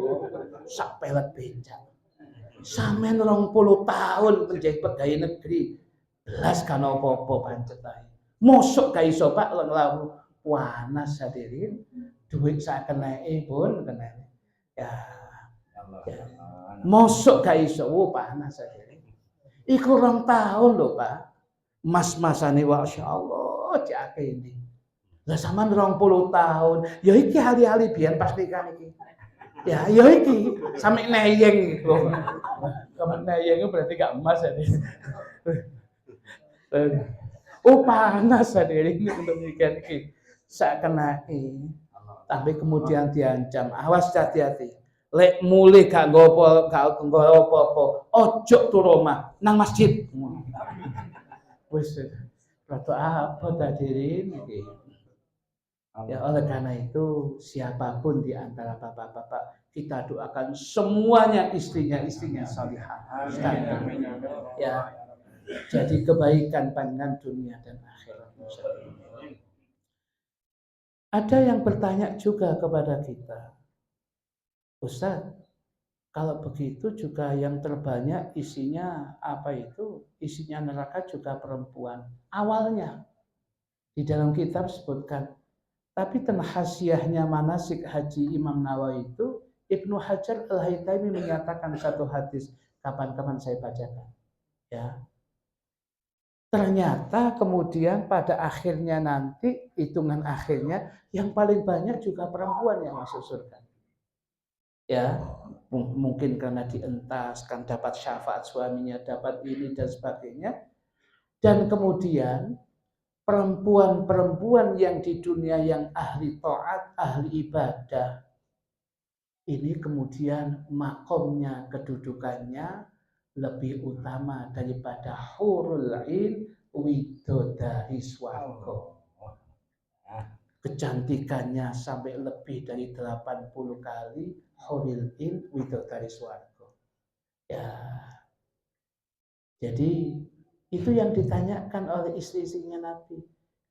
sak pelet becak, sampean 20 tahun menjadi pegawai negeri, belas kan apa-apa pancet ae, Mosok gak iso Pak lawu panas hadirin. Duit sak keneke pun keneke. Ya. Ya. Mosok gak iso panas hadirin. Iku 2 tahun lho Pak. Mas-masane masyaallah cake ini. Lah sampean 20 tahun. Ya iki hali-hali biyen pas nikah iki. Ya iki sampe neyeng gitu. Sampe neyeng berarti gak emas ya. Oh panas hadirin untuk nikah iki. Sak kenake. Tapi kemudian diancam, awas hati-hati. Lek mulai gak nggopo apa-apa, ojo turu omah nang masjid. Wis rada apa hadirin iki. Ya oleh karena itu siapapun di antara bapak-bapak kita doakan semuanya istrinya salihah. Ya, jadi kebaikan pandangan dunia dan akhirat. Ada yang bertanya juga kepada kita, Ustaz, kalau begitu juga yang terbanyak isinya apa itu? Isinya neraka juga perempuan. Awalnya di dalam kitab sebutkan. Tapi hasiahnya manasik haji Imam Nawawi itu Ibnu Hajar Al-Haytami menyatakan satu hadis, kapan-kapan saya bacakan. Ya. Ternyata kemudian pada akhirnya nanti, hitungan akhirnya, yang paling banyak juga perempuan yang masuk surga. Ya, mungkin karena dientaskan, dapat syafaat suaminya, dapat ini dan sebagainya. Dan kemudian perempuan-perempuan yang di dunia yang ahli taat, ahli ibadah, ini kemudian makomnya, kedudukannya lebih utama daripada hurul ain widodari swarga. Kecantikannya sampai lebih dari 80 kali hurul ain widodari swarga. Ya. Jadi itu yang ditanyakan oleh istri-istrinya Nabi.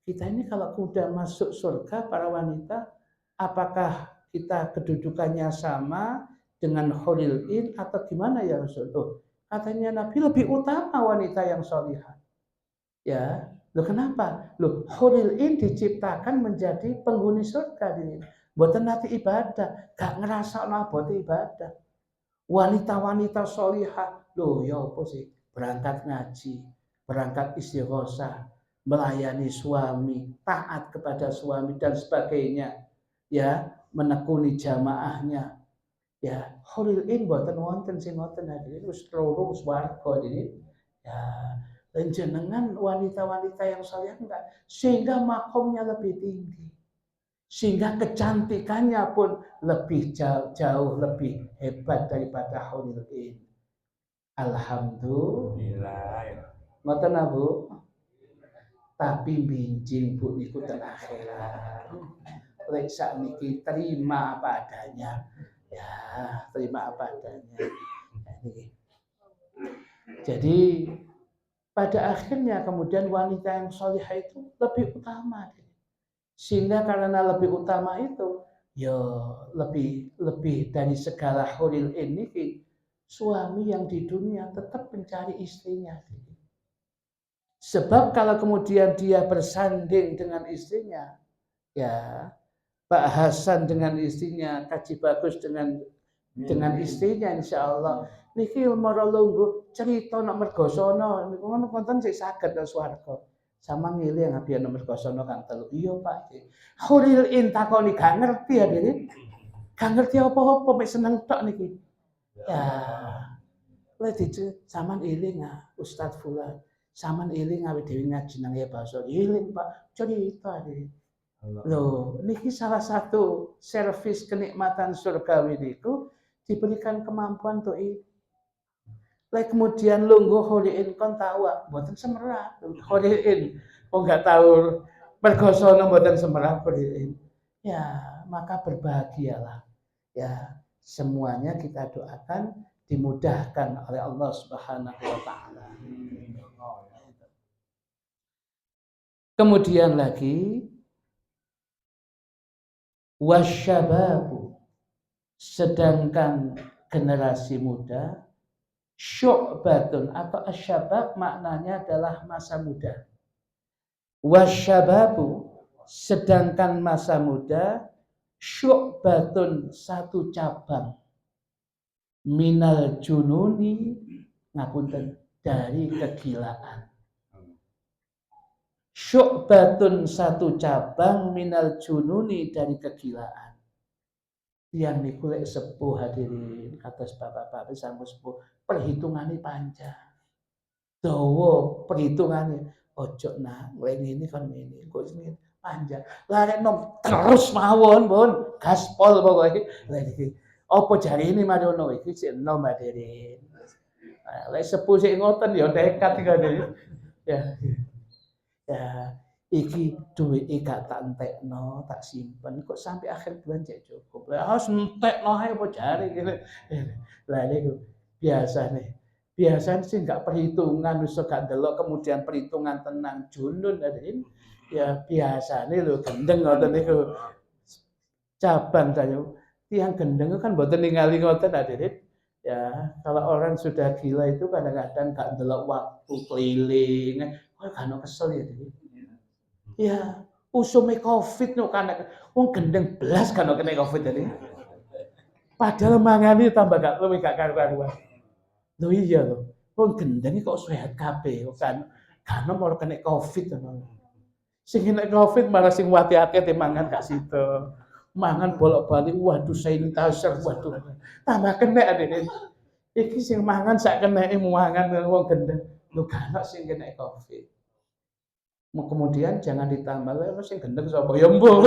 Kita ini kalau sudah masuk surga para wanita, apakah kita kedudukannya sama dengan hurul ain atau gimana ya Rasulullah? Katanya Nabi lebih utama wanita yang sholihah. Ya, loh kenapa? Loh hurul ain diciptakan menjadi penghuni surga ini. Mboten nanti ibadah, gak ngerasa boten ibadah. Wanita-wanita sholihah, loh ya apa sih? Berangkat ngaji, berangkat istighosah, melayani suami, taat kepada suami dan sebagainya, ya, menekuni jamaahnya, ya, hurul ain mboten wonten sing ngoten hadirin wis loro swarga ini, ya, dan jenengan wanita-wanita yang sholihah enggak, sehingga makomnya lebih tinggi, sehingga kecantikannya pun lebih jauh lebih hebat daripada hurul ain. Alhamdulillah. Ngoten Bu. Tapi binjing Bu niku ten akhirat. Lek sakniki terima apa adanya. Ya, terima apa adanya. Jadi pada akhirnya kemudian wanita yang sholihah itu lebih utama. Sehingga karena lebih utama itu, ya lebih dari segala hurul ain niki, suami yang di dunia tetap mencari istrinya. Sebab kalau kemudian dia bersanding dengan istrinya, ya Pak Hasan dengan istrinya, Kaji Bagus dengan istrinya, insya Allah. Niki mara lungguh cerita nak mergosono, niku wonten sing saged swarga. Sama ngiling abiyen nomor kosono kang telu. Iya Pak. Hurul ain takoni gak ngerti hadirin. Gak ngerti apa-apa mek seneng tok niki. Ya. Lek sampean eling Ustaz Fulan. Sampean eling awake dhewe ngaji nang ya basa. Eling Pak, cerita hadirin. Loh, niki salah satu servis kenikmatan surgawi niku diberikan kemampuan untuk itu. Lek kemudian lungguh hurul ain kon tahu mboten semerah hurul ain. Kok enggak tahu mergosono mboten semerah hurul ain. Ya, maka berbahagialah. Ya, semuanya kita doakan dimudahkan oleh Allah Subhanahu wa taala. Kemudian lagi wasyababu, sedangkan generasi muda syu'batun atau asyabab maknanya adalah masa muda. Wasyababu, sedangkan masa muda, syu'batun, satu cabang, minal jununi, ngapunten, dari kegilaan. Syu'batun, satu cabang, minal jununi, dari kegilaan. Yang niku sepuh hadirin, atas bapak-bapak sanggup sepuh, perhitungannya panjang. Dawa perhitungannya, ojo nak, ini kan ini, kok ini panjang. Lari nom terus mawon, bon, gaspol pokoknya. Lari, apa jari ini madono, iki sih nom hadirin. Lek sepuh sih ngoten ya dekat iki. Ya, ya, iki duit gak tak entekno, tak simpen, kok sampai akhir bulan cek cukup. Lah harus entekno ae apa jari gitu. Lah niku biasa nih. Biasanya sih nggak perhitungan, bisa gak delok kemudian perhitungan tenang junun hadirin. Ya biasa nih lo gendeng ngoten niku. Cabang saya. Tiang gendeng kan mboten ningali ngoten hadirin. Ya, kalau orang sudah gila itu kadang-kadang gak delok waktu keliling. Kok kan kesel ya hadirin. Ya, usume Covid no kan wong gendeng belas kan kena Covid hadirin. Padahal mangani tambah gak luwih gak karu-karuan. Loh iya loh, wong gendeng kok sehat kabeh kan mau kena Covid ngono. Sing kena Covid malah sing wati-ati mangan gak sida. Mangan bolak-balik, waduh sanitizer, waduh. Tambah kena adene. Iki sing mangan sak keneke mangan wong gendeng. Lho gak sing kena Covid. Kemudian jangan ditambah lho sing gendeng sapa ya mbuh.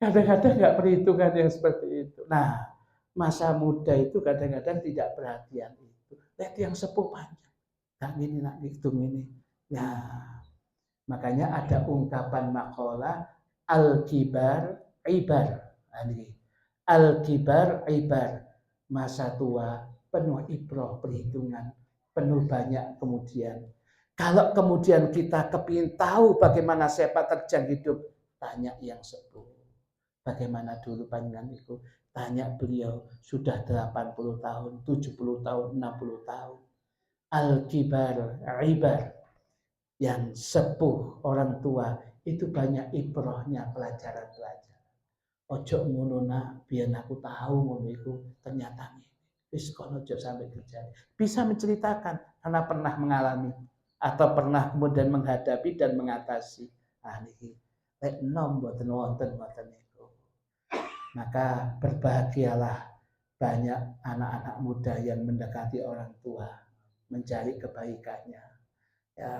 Kadang-kadang nggak perhitungan yang seperti itu. Nah, masa muda itu kadang-kadang tidak perhatian itu. Lihat yang sepuh panjang. Nak gini, nak hitung ini. Nah, makanya ada ungkapan makalah al-kibar ibar. Al-kibar ibar. Masa tua penuh ibrah perhitungan. Penuh banyak kemudian. Kalau kemudian kita kepingin tahu bagaimana sepak terjang hidup, tanya yang sepuh. Bagaimana dulu panjenengan itu? Tanya beliau, sudah 80 tahun, 70 tahun, 60 tahun. Al-kibar, ibar, yang sepuh, orang tua, itu banyak ibrahnya, pelajaran-pelajaran. Ojo ngono nak, biar aku tahu ngono itu, ternyata ini. Wis kono ojo sampai terjadi. Bisa menceritakan, karena pernah mengalami, atau pernah kemudian menghadapi dan mengatasi. Ah, niki, lek nom boten wonten boten. Maka berbahagialah banyak anak-anak muda yang mendekati orang tua, mencari kebaikannya. Ya,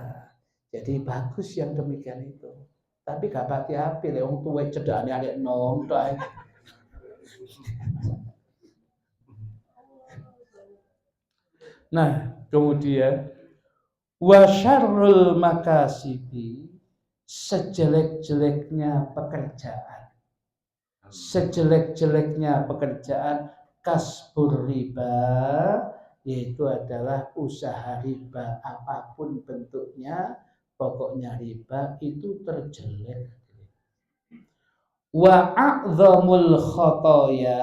jadi bagus yang demikian itu. Tapi gak hati-hati, orang tua cedakane arek nom tok. Nah, kemudian wa syarrul makasibi, sejelek-jeleknya pekerjaan. Sejelek-jeleknya pekerjaan kasbur riba, yaitu adalah usaha riba apapun bentuknya, pokoknya riba itu terjelek. Wa a'zamul khotoya,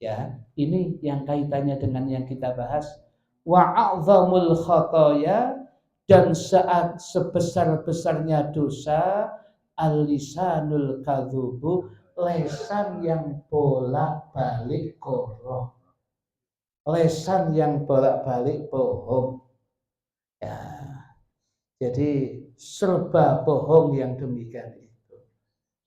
ya ini yang kaitannya dengan yang kita bahas. Wa a'zamul khotoya, dan saat sebesar-besarnya dosa, al-lisanul kadzubu, lesan yang bolak-balik goroh, lesan yang bolak-balik bohong. Ya, jadi serba bohong yang demikian itu.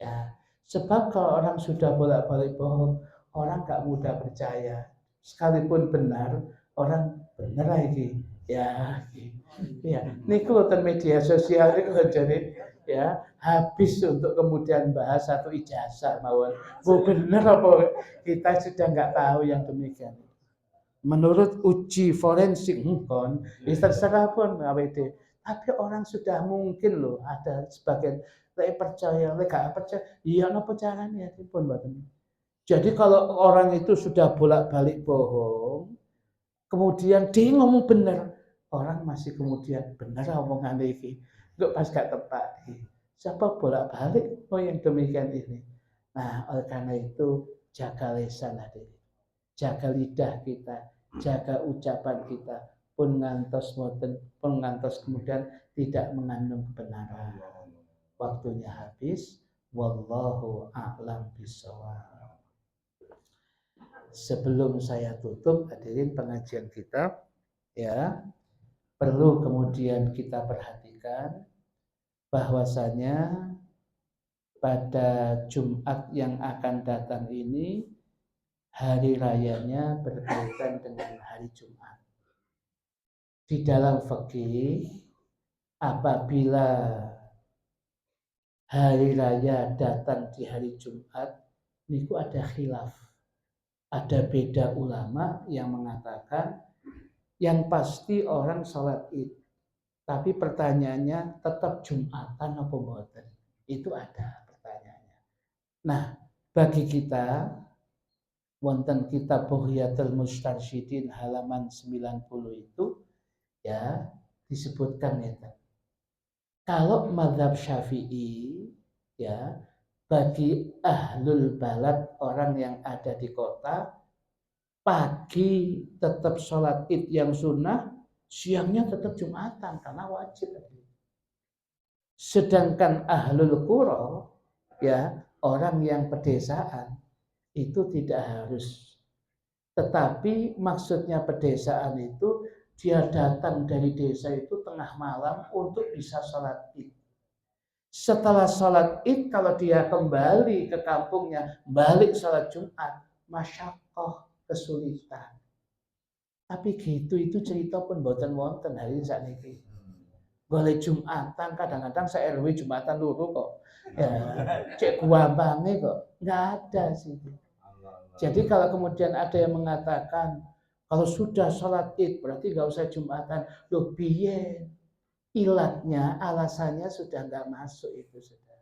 Ya, sebab kalau orang sudah bolak-balik bohong, orang gak mudah percaya. Sekalipun benar, orang benar lagi. Ya, ya. Niku media sosial itu jadi ya habis untuk kemudian bahas satu ijazah mawon. Bu bener apa kita sudah nggak tahu yang demikian. Menurut uji forensik kon, terserah pun awet. Tapi orang sudah mungkin loh ada sebagian lek percaya, lek gak percaya, iya napa caranya pun mboten. Jadi kalau orang itu sudah bolak-balik bohong, kemudian dia ngomong benar, orang masih kemudian benar omongan iki. Enggak pas gak tepat. Siapa bolak-balik oh yang demikian ini. Nah, oleh karena itu jaga lisan hadirin. Jaga lidah kita. jaga ucapan kita pun ngantos kemudian tidak mengandung kebenaran. Waktunya habis. Wallahu a'lam bishawab. Sebelum saya tutup, hadirin pengajian kita, ya, perlu kemudian kita perhatikan bahwasanya pada Jumat yang akan datang ini hari rayanya berkaitan dengan hari Jumat. Di dalam fikih, apabila hari raya datang di hari Jumat, niku ada khilaf. Ada beda ulama yang mengatakan yang pasti orang sholat id. Tapi pertanyaannya tetap Jumatan apa mboten? Itu ada pertanyaannya. Nah, bagi kita wonten kitab Bughyatul Mustarsyidin halaman 90 itu ya disebutkan itu. Kalau mazhab Syafi'i ya bagi ahlul balad orang yang ada di kota pagi tetap sholat id yang sunnah, siangnya tetap Jumatan karena wajib. Sedangkan ahlul qura ya orang yang pedesaan itu tidak harus. Tetapi maksudnya pedesaan itu dia datang dari desa itu tengah malam untuk bisa sholat id. Setelah sholat id, kalau dia kembali ke kampungnya, balik sholat Jumat, masyakoh, kesulitan. Tapi gitu, itu cerita pun boten wonten hari sakniki. Boleh Jumatan, kadang-kadang saya RW Jumatan luru kok. Ya, cek guambange kok. Nggak ada sih. Jadi kalau kemudian ada yang mengatakan, kalau sudah sholat id, berarti nggak usah Jumatan. Loh, biyen. Ilatnya, alasannya sudah nggak masuk itu sudah.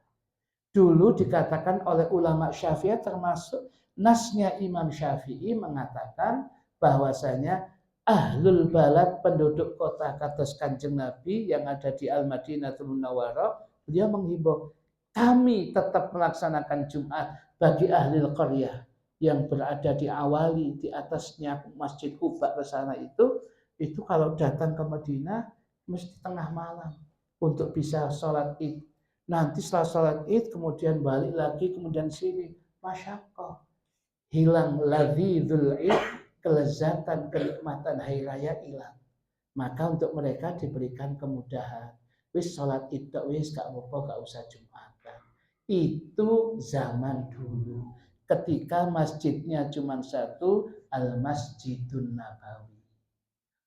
Dulu dikatakan oleh ulama Syafi'i termasuk nasnya Imam Syafi'i mengatakan bahwasanya ahlul balad penduduk kota kados Kanjeng Nabi yang ada di Al-Madinatul Munawwarah, dia menghimbau kami tetap melaksanakan Jumat bagi ahlul qaryah yang berada di awali di atasnya Masjid Quba ke sana itu kalau datang ke Madinah mesti tengah malam untuk bisa sholat id. Nanti setelah sholat id kemudian balik lagi kemudian sini, masyakoh hilang ladzizul id, kelezatan kenikmatan hari raya hilang. Maka untuk mereka diberikan kemudahan. Wis sholat id wis gak apa-apa gak usah Jumatan. Itu zaman dulu ketika masjidnya cuma satu, Al Masjidun Nabawi.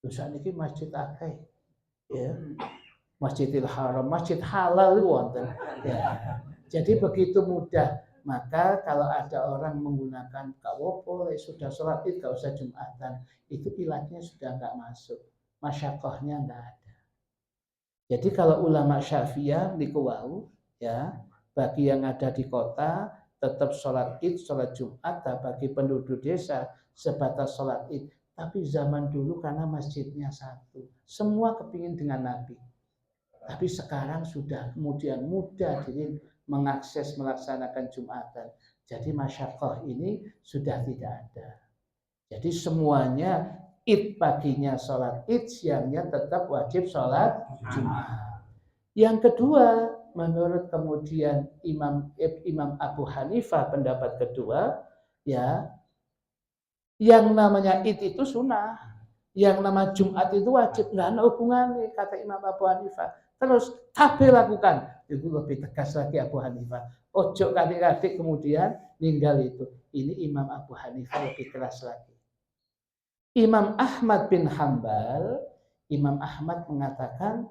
Terus ini masjid akeh. Ya, Masjidil Haram, masjid halal wonten. Ya. Jadi begitu mudah. Maka kalau ada orang menggunakan kawopo, sudah sholat id, gak usah Jumatan, itu ilatnya sudah nggak masuk, masyakohnya nggak ada. Jadi kalau ulama Syafi'iyah niku wau, ya bagi yang ada di kota tetap sholat id, sholat Jumat, bagi penduduk desa sebatas sholat id. Tapi zaman dulu karena masjidnya satu, semua kepingin dengan Nabi. Tapi sekarang sudah kemudian mudah jadi mengakses melaksanakan Jumatan. Jadi masyakoh ini sudah tidak ada. Jadi semuanya id paginya sholat id, siangnya tetap wajib sholat Jumat. Yang kedua, menurut kemudian Imam Abu Hanifah pendapat kedua, ya yang namanya id itu sunnah, yang nama Jumat itu wajib, nggak ada hubungannya kata Imam Abu Hanifah. Terus kabeh lakukan, itu lebih tegas lagi Abu Hanifah. Ojo adik-adik kemudian ninggal itu. Ini Imam Abu Hanifah lebih keras lagi. Imam Ahmad bin Hambal, Imam Ahmad mengatakan,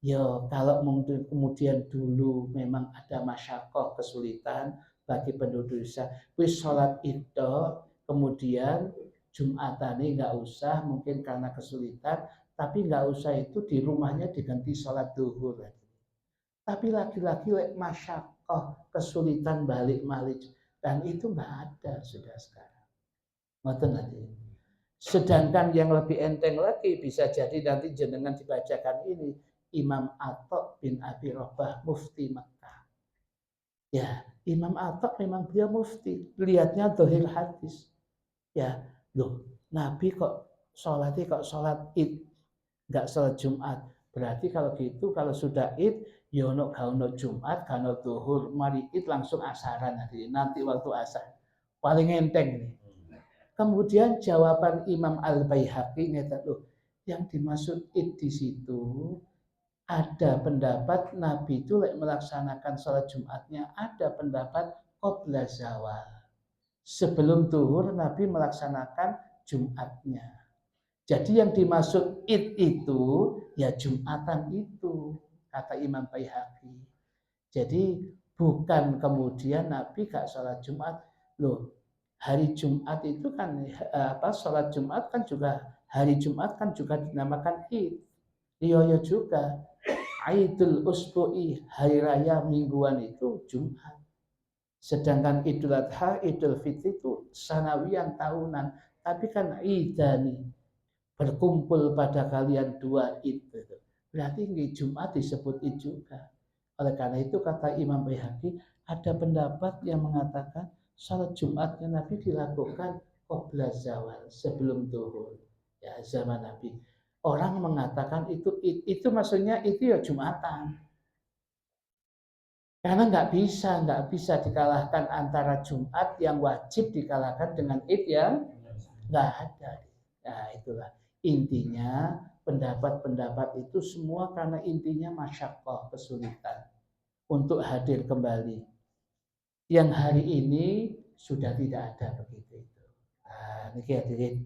yo kalau kemudian dulu memang ada masyakoh kesulitan bagi penduduk desa, wis sholat itu kemudian Jumatan ini nggak usah, mungkin karena kesulitan, tapi nggak usah itu di rumahnya diganti sholat duhur. Tapi lagi-lagi masyakoh kesulitan balik-balik dan itu nggak ada sudah sekarang. Ngoten nanti. Sedangkan yang lebih enteng lagi bisa jadi nanti jenengan dibacakan ini Imam Atha bin Abi Rabah mufti Makkah. Ya, Imam Atha memang dia mufti. Lihatnya dohir hadis. Ya, loh, Nabi kok sholatnya kok sholat id, nggak sholat Jumat. Berarti kalau gitu, kalau sudah id, ya ono gak ono Jumat, gak ono zuhur, mari id langsung asaran nanti waktu asar. Paling enteng nih. Kemudian jawaban Imam Al-Baihaqi ngata loh, yang dimaksud id di situ ada pendapat Nabi itu melaksanakan sholat Jumatnya, ada pendapat qabla zawal. Sebelum zuhur Nabi melaksanakan Jumatnya. Jadi yang dimaksud id itu ya Jumatan itu, kata Imam Baihaqi. Jadi bukan kemudian Nabi gak sholat Jumat. Loh, hari Jumat itu kan sholat Jumat kan juga, hari Jumat kan juga dinamakan id. Iya juga. Idul Usbu'i, hari raya mingguan itu Jumat. Sedangkan Idul Adha, Idul Fitri itu sanawian tahunan. Tapi kan idani, berkumpul pada kalian dua id. Berarti di Jumat disebut id juga. Oleh karena itu kata Imam Baihaqi, ada pendapat yang mengatakan salat Jumatnya Nabi dilakukan qabla zawal, sebelum zuhur. Ya, zaman Nabi. Orang mengatakan itu maksudnya itu ya Jumatan. Karena nggak bisa dikalahkan antara Jumat yang wajib dikalahkan dengan id yang nggak ada. Nah itulah intinya pendapat-pendapat itu semua karena intinya masyaqqah, kesulitan untuk hadir kembali. Yang hari ini sudah tidak ada begitu itu. Nah, ini hadirin.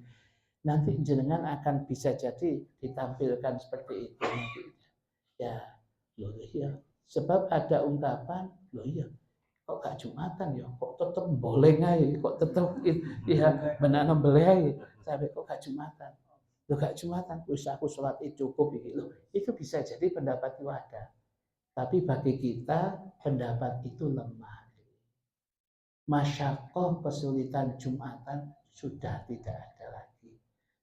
Nanti jenengan akan bisa jadi ditampilkan seperti itu nanti. Ya, loh iya. Sebab ada ungkapan, loh iya, kok gak Jumatan ya, kok tetap boleh aja, kok tetap ya benar boleh aja, sampai kok gak Jumatan. Loh gak Jumatan, bisa aku sholat itu cukup gitu. Loh, itu bisa jadi pendapat itu ada. Tapi bagi kita pendapat itu lemah. Masyaqqah kesulitan Jumatan sudah tidak ada lagi.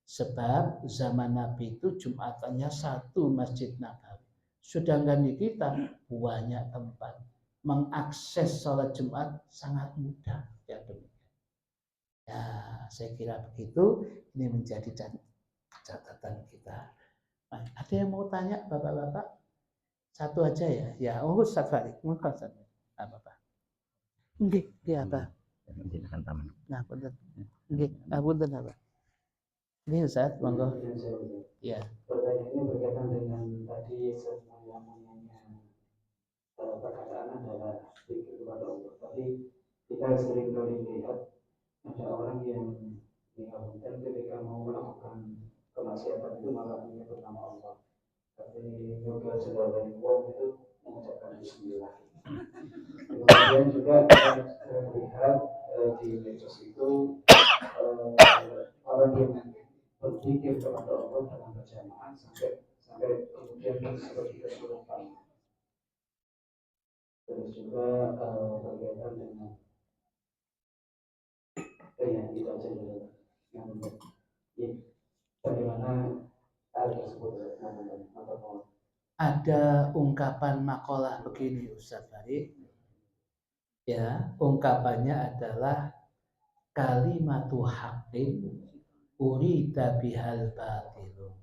Sebab zaman Nabi itu Jumatannya satu Masjid Nabawi. Sedangkan di kita banyak tempat. Mengakses sholat Jumat sangat mudah. Ya, ya saya kira begitu. Ini menjadi catatan kita. Nah, ada yang mau tanya Bapak-Bapak? Satu aja ya. Ya, Ustaz Farid. Monggo Ustaz. Bapak. Nggih, apa? Nah, punten. Nggih, punten apa? Ini Ustaz, monggo. Ya. Pertanyaan ini berkaitan dengan tadi yang namanya perkataan adalah zikir kepada Allah. Tapi kita sering kali lihat ada orang yang mengabaikan ketika mau melakukan kemaksiatan itu malah menyebut nama Allah. Tapi juga sudah dari uang itu mengucapkan Bismillah. Kemudian juga kita lihat di medsos itu orang yang berzikir kepada Allah dalam berjamaah sampai kemudian seperti kesurupan. Terus juga berkaitan dengan itu aja dulu. Yang bagaimana hal tersebut atau ada ungkapan makalah begini Ustaz Farid. Ya, ungkapannya adalah kalimatu haqqin urida bihal batil.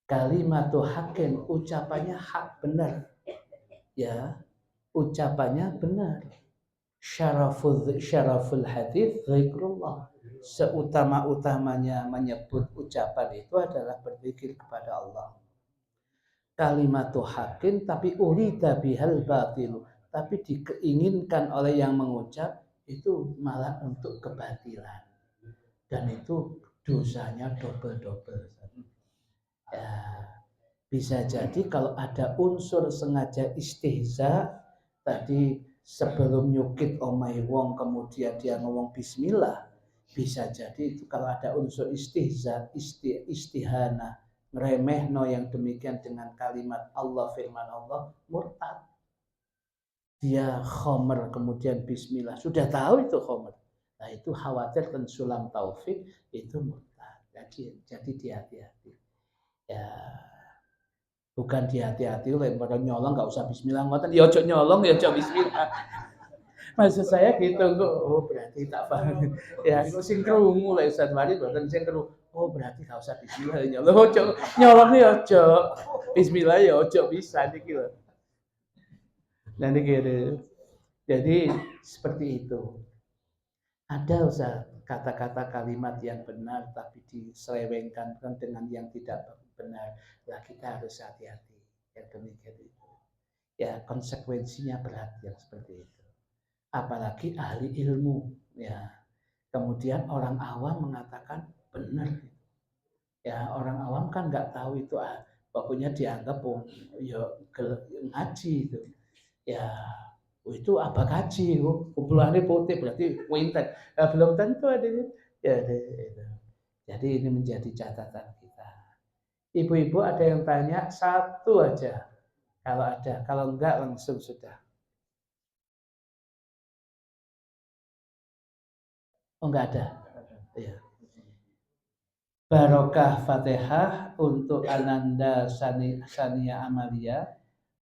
Kalimatu haqqin, ucapannya hak benar. Ya, ucapannya benar. Syaraful hadis zikrullah. Seutama-utamanya menyebut ucapan itu adalah berzikir kepada Allah. Kalimatu haqqin tapi urida bihal batil. Tapi dikeinginkan oleh yang mengucap itu malah untuk kebatilan. Dan itu dosanya double-double. Ya, bisa jadi kalau ada unsur sengaja istihza, tadi sebelum nyukit omai wong kemudian dia ngomong bismillah, bisa jadi itu kalau ada unsur istihza, istihana, ngeremehno yang demikian dengan kalimat Allah, firman Allah, murtad. Dia khomer kemudian bismillah, sudah tahu itu khomer. Nah itu khawatir dan sulam taufik itu murtad. Jadi hati-hati. Ya, bukan hati-hati pada nyolong nggak usah bismillah ngoten ya ojo nyolong ya ojo bismillah. Maksud saya gitu kok. Oh berarti tak paham. Ya itu sing krungu lek Ustaz Farid boten sing krungu. oh berarti gak usah bismillah ya nyolong ojo nyolong ya ojo bismillah ya ojo bisa niki lho. Nah niki jadi seperti itu. Ada usah kata-kata kalimat yang benar tapi diselewengkan dengan yang tidak benar. Nah kita harus hati-hati yang demikian itu. Ya konsekuensinya berat yang seperti itu. Apalagi ahli ilmu ya. Kemudian orang awam mengatakan benar. Ya orang awam kan nggak tahu itu pokoknya dianggap ya ngaji itu. Ya itu apa kaji kumpulannya putih berarti winter. Nah, belum tentu ada ya itu. Jadi ini menjadi catatan kita. Ibu-ibu ada yang tanya satu aja kalau ada, kalau enggak langsung sudah. Oh enggak ada. Ya. Barokah Fatihah untuk Ananda Sania Amalia.